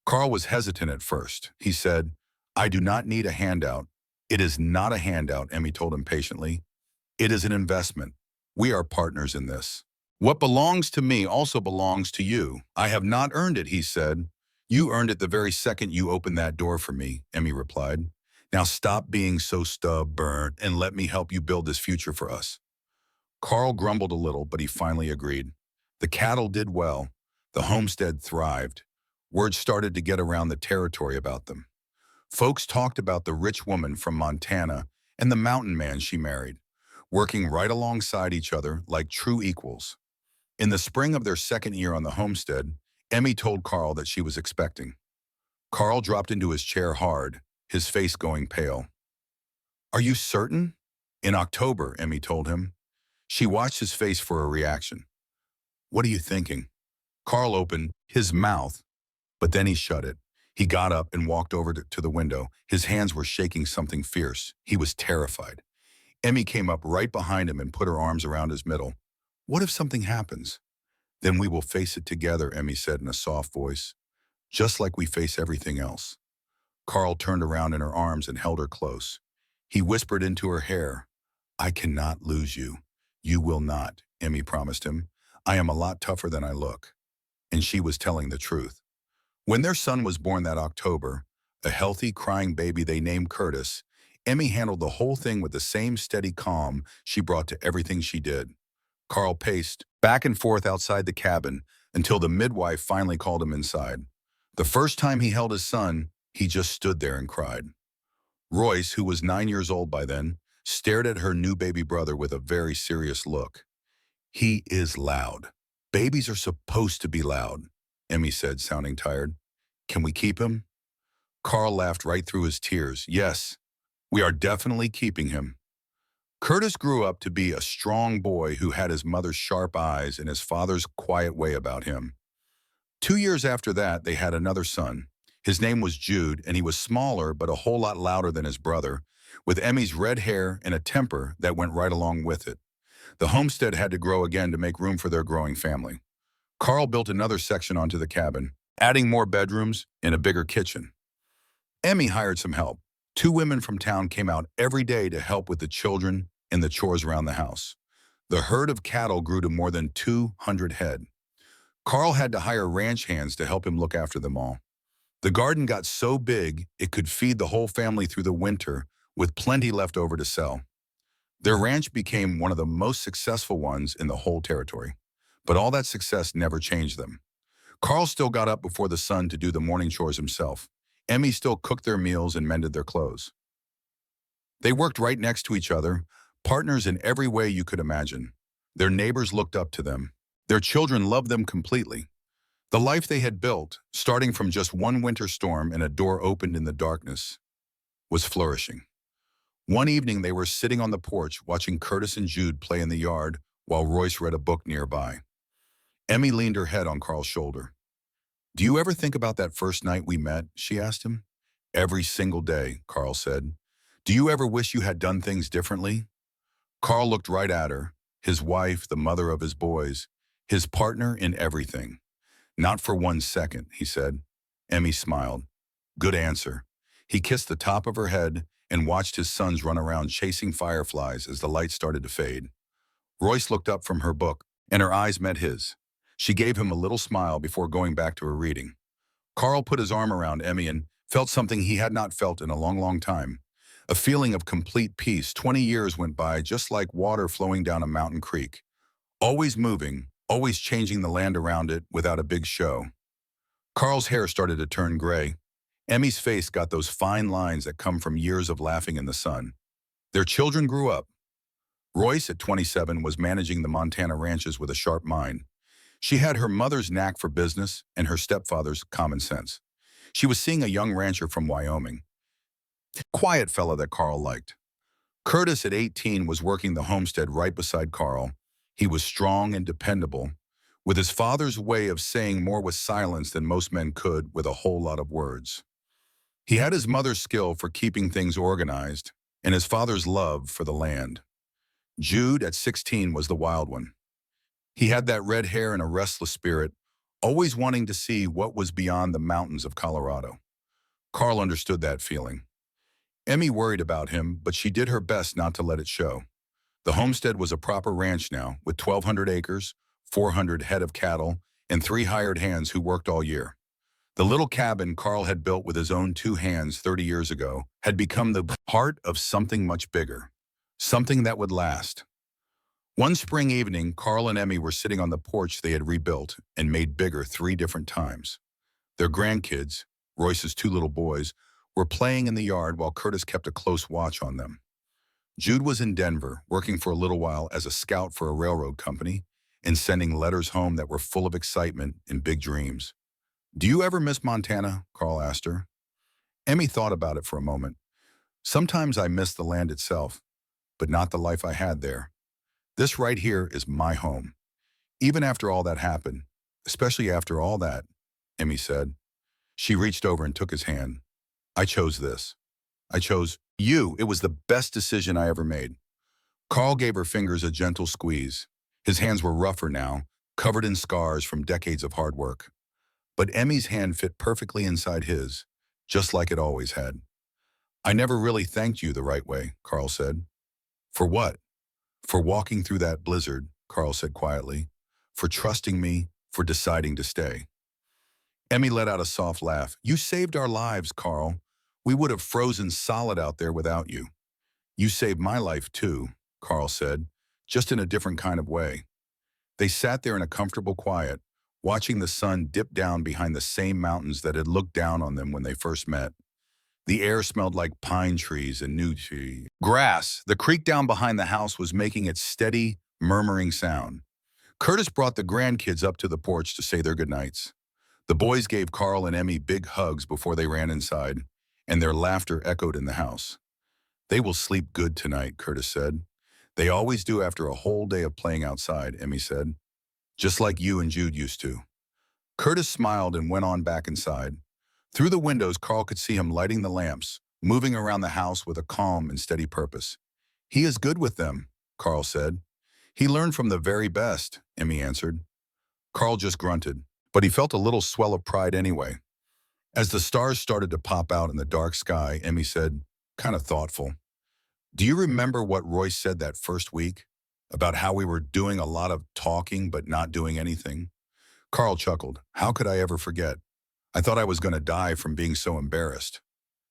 Carl was hesitant at first. He said, I do not need a handout. It is not a handout, Emmy told him patiently. It is an investment. We are partners in this. What belongs to me also belongs to you. I have not earned it, he said. You earned it the very second you opened that door for me, Emmy replied. Now stop being so stubborn and let me help you build this future for us. Carl grumbled a little, but he finally agreed. The cattle did well. The homestead thrived. Word started to get around the territory about them. Folks talked about the rich woman from Montana and the mountain man she married, working right alongside each other like true equals. In the spring of their second year on the homestead, Emmy told Carl that she was expecting. Carl dropped into his chair hard, his face going pale. Are you certain? In October, Emmy told him. She watched his face for a reaction. "What are you thinking?" Carl opened his mouth, but then he shut it. He got up and walked over to the window. His hands were shaking something fierce. He was terrified. Emmy came up right behind him and put her arms around his middle. "What if something happens?" "Then we will face it together," Emmy said in a soft voice, "just like we face everything else." Carl turned around in her arms and held her close. He whispered into her hair, "I cannot lose you." "You will not," Emmy promised him. "I am a lot tougher than I look." And she was telling the truth. When their son was born that October, a healthy, crying baby they named Curtis, Emmy handled the whole thing with the same steady calm she brought to everything she did. Carl paced back and forth outside the cabin until the midwife finally called him inside. The first time he held his son, he just stood there and cried. Royce, who was 9 years old by then, stared at her new baby brother with a very serious look. "He is loud. Babies are supposed to be loud," Emmy said, sounding tired. "Can we keep him?" Carl laughed right through his tears. "Yes, we are definitely keeping him." Curtis grew up to be a strong boy who had his mother's sharp eyes and his father's quiet way about him. 2 years after that, they had another son. His name was Jude, and he was smaller but a whole lot louder than his brother, with Emmy's red hair and a temper that went right along with it. The homestead had to grow again to make room for their growing family. Carl built another section onto the cabin, adding more bedrooms and a bigger kitchen. Emmy hired some help. 2 women from town came out every day to help with the children and the chores around the house. The herd of cattle grew to more than 200 head. Carl had to hire ranch hands to help him look after them all. The garden got so big it could feed the whole family through the winter with plenty left over to sell. Their ranch became one of the most successful ones in the whole territory. But all that success never changed them. Carl still got up before the sun to do the morning chores himself. Emmy still cooked their meals and mended their clothes. They worked right next to each other, partners in every way you could imagine. Their neighbors looked up to them. Their children loved them completely. The life they had built, starting from just one winter storm and a door opened in the darkness, was flourishing. One evening they were sitting on the porch watching Curtis and Jude play in the yard while Royce read a book nearby. Emmy leaned her head on Carl's shoulder. "Do you ever think about that first night we met?" she asked him. "Every single day," Carl said. "Do you ever wish you had done things differently?" Carl looked right at her, his wife, the mother of his boys, his partner in everything. "Not for 1 second," he said. Emmy smiled. "Good answer." He kissed the top of her head and watched his sons run around chasing fireflies as the lights started to fade. Royce looked up from her book, and her eyes met his. She gave him a little smile before going back to her reading. Carl put his arm around Emmy and felt something he had not felt in a long, long time. A feeling of complete peace. 20 years went by just like water flowing down a mountain creek. Always moving, always changing the land around it without a big show. Carl's hair started to turn gray. Emmy's face got those fine lines that come from years of laughing in the sun. Their children grew up. Royce, at 27, was managing the Montana ranches with a sharp mind. She had her mother's knack for business and her stepfather's common sense. She was seeing a young rancher from Wyoming, a quiet fella that Carl liked. Curtis, at 18, was working the homestead right beside Carl. He was strong and dependable, with his father's way of saying more with silence than most men could with a whole lot of words. He had his mother's skill for keeping things organized and his father's love for the land. Jude, at 16, was the wild one. He had that red hair and a restless spirit, always wanting to see what was beyond the mountains of Colorado. Carl understood that feeling. Emmy worried about him, but she did her best not to let it show. The homestead was a proper ranch now, with 1,200 acres, 400 head of cattle, and 3 hired hands who worked all year. The little cabin Carl had built with his own 2 hands 30 years ago had become the heart of something much bigger, something that would last. One spring evening, Carl and Emmy were sitting on the porch they had rebuilt and made bigger 3 different times. Their grandkids, Royce's 2 little boys, were playing in the yard while Curtis kept a close watch on them. Jude was in Denver, working for a little while as a scout for a railroad company and sending letters home that were full of excitement and big dreams. "Do you ever miss Montana?" Carl asked her. Emmy thought about it for a moment. "Sometimes I miss the land itself, but not the life I had there." This right here is my home. Even after all that happened, especially after all that, Emmy said. She reached over and took his hand. I chose this. I chose you. It was the best decision I ever made. Carl gave her fingers a gentle squeeze. His hands were rougher now, covered in scars from decades of hard work. But Emmy's hand fit perfectly inside his, just like it always had. I never really thanked you the right way, Carl said. For what? For walking through that blizzard, Carl said quietly. For trusting me, for deciding to stay. Emmy let out a soft laugh. You saved our lives, Carl. We would have frozen solid out there without you. You saved my life too, Carl said, just in a different kind of way. They sat there in a comfortable quiet, watching the sun dip down behind the same mountains that had looked down on them when they first met. The air smelled like pine trees and new tree grass. The creek down behind the house was making its steady, murmuring sound. Curtis brought the grandkids up to the porch to say their goodnights. The boys gave Carl and Emmy big hugs before they ran inside, and their laughter echoed in the house. They will sleep good tonight, Curtis said. They always do after a whole day of playing outside, Emmy said. Just like you and Jude used to. Curtis smiled and went on back inside. Through the windows, Carl could see him lighting the lamps, moving around the house with a calm and steady purpose. He is good with them, Carl said. He learned from the very best, Emmy answered. Carl just grunted, but he felt a little swell of pride anyway. As the stars started to pop out in the dark sky, Emmy said, kind of thoughtful, do you remember what Royce said that first week? About how we were doing a lot of talking but not doing anything? Carl chuckled. How could I ever forget? I thought I was going to die from being so embarrassed.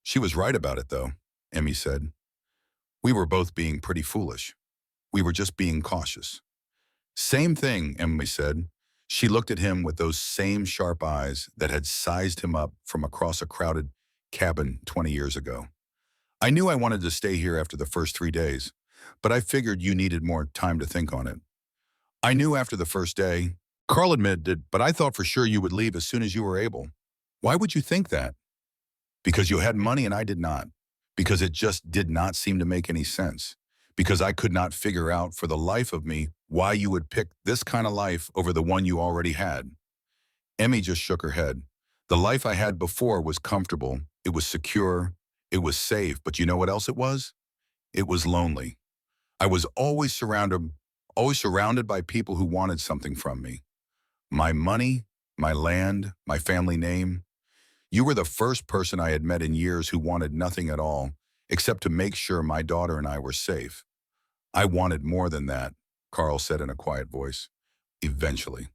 She was right about it, though, Emmy said. We were both being pretty foolish. We were just being cautious. Same thing, Emmy said. She looked at him with those same sharp eyes that had sized him up from across a crowded cabin 20 years ago. I knew I wanted to stay here after the first 3 days, but I figured you needed more time to think on it. I knew after the first day, Carl admitted, but I thought for sure you would leave as soon as you were able. Why would you think that? Because you had money and I did not. Because it just did not seem to make any sense. Because I could not figure out for the life of me why you would pick this kind of life over the one you already had. Emmy just shook her head. The life I had before was comfortable, it was secure, it was safe, but you know what else it was? It was lonely. I was always surrounded by people who wanted something from me. My money, my land, my family name. You were the first person I had met in years who wanted nothing at all, except to make sure my daughter and I were safe. I wanted more than that, Carl said in a quiet voice. Eventually.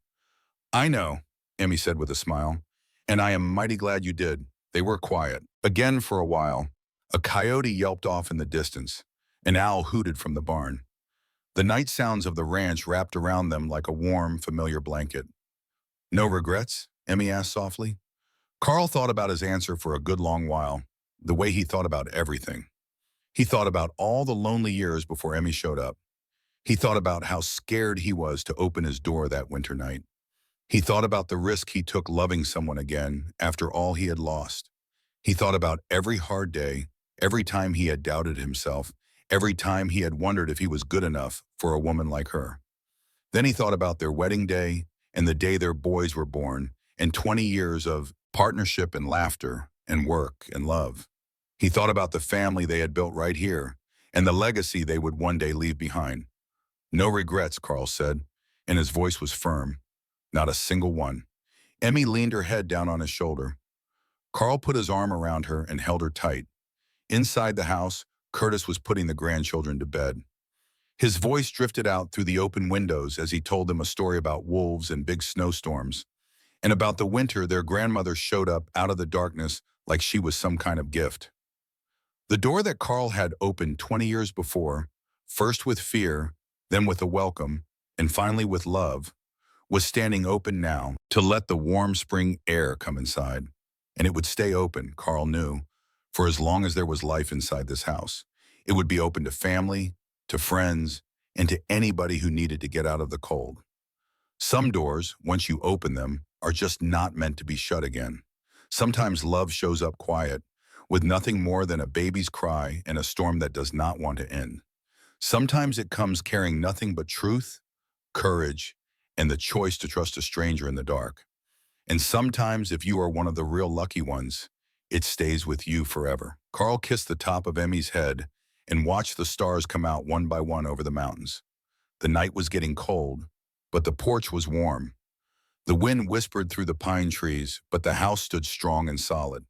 I know, Emmy said with a smile, and I am mighty glad you did. They were quiet. Again for a while. A coyote yelped off in the distance. An owl hooted from the barn. The night sounds of the ranch wrapped around them like a warm, familiar blanket. No regrets? Emmy asked softly. Carl thought about his answer for a good long while, the way he thought about everything. He thought about all the lonely years before Emmy showed up. He thought about how scared he was to open his door that winter night. He thought about the risk he took loving someone again after all he had lost. He thought about every hard day, every time he had doubted himself, every time he had wondered if he was good enough for a woman like her. Then he thought about their wedding day and the day their boys were born and 20 years of partnership and laughter and work and love. He thought about the family they had built right here and the legacy they would one day leave behind. No regrets, Carl said, and his voice was firm. Not a single one. Emmy leaned her head down on his shoulder. Carl put his arm around her and held her tight. Inside the house, Curtis was putting the grandchildren to bed. His voice drifted out through the open windows as he told them a story about wolves and big snowstorms, and about the winter their grandmother showed up out of the darkness like she was some kind of gift. The door that Carl had opened 20 years before, first with fear, then with a welcome, and finally with love, was standing open now to let the warm spring air come inside. And it would stay open, Carl knew, for as long as there was life inside this house. It would be open to family, to friends, and to anybody who needed to get out of the cold. Some doors, once you open them, are just not meant to be shut again. Sometimes love shows up quiet, with nothing more than a baby's cry and a storm that does not want to end. Sometimes it comes carrying nothing but truth, courage, and the choice to trust a stranger in the dark. And sometimes, if you are one of the real lucky ones, it stays with you forever. Carl kissed the top of Emmy's head and watched the stars come out one by one over the mountains. The night was getting cold, but the porch was warm. The wind whispered through the pine trees, but the house stood strong and solid.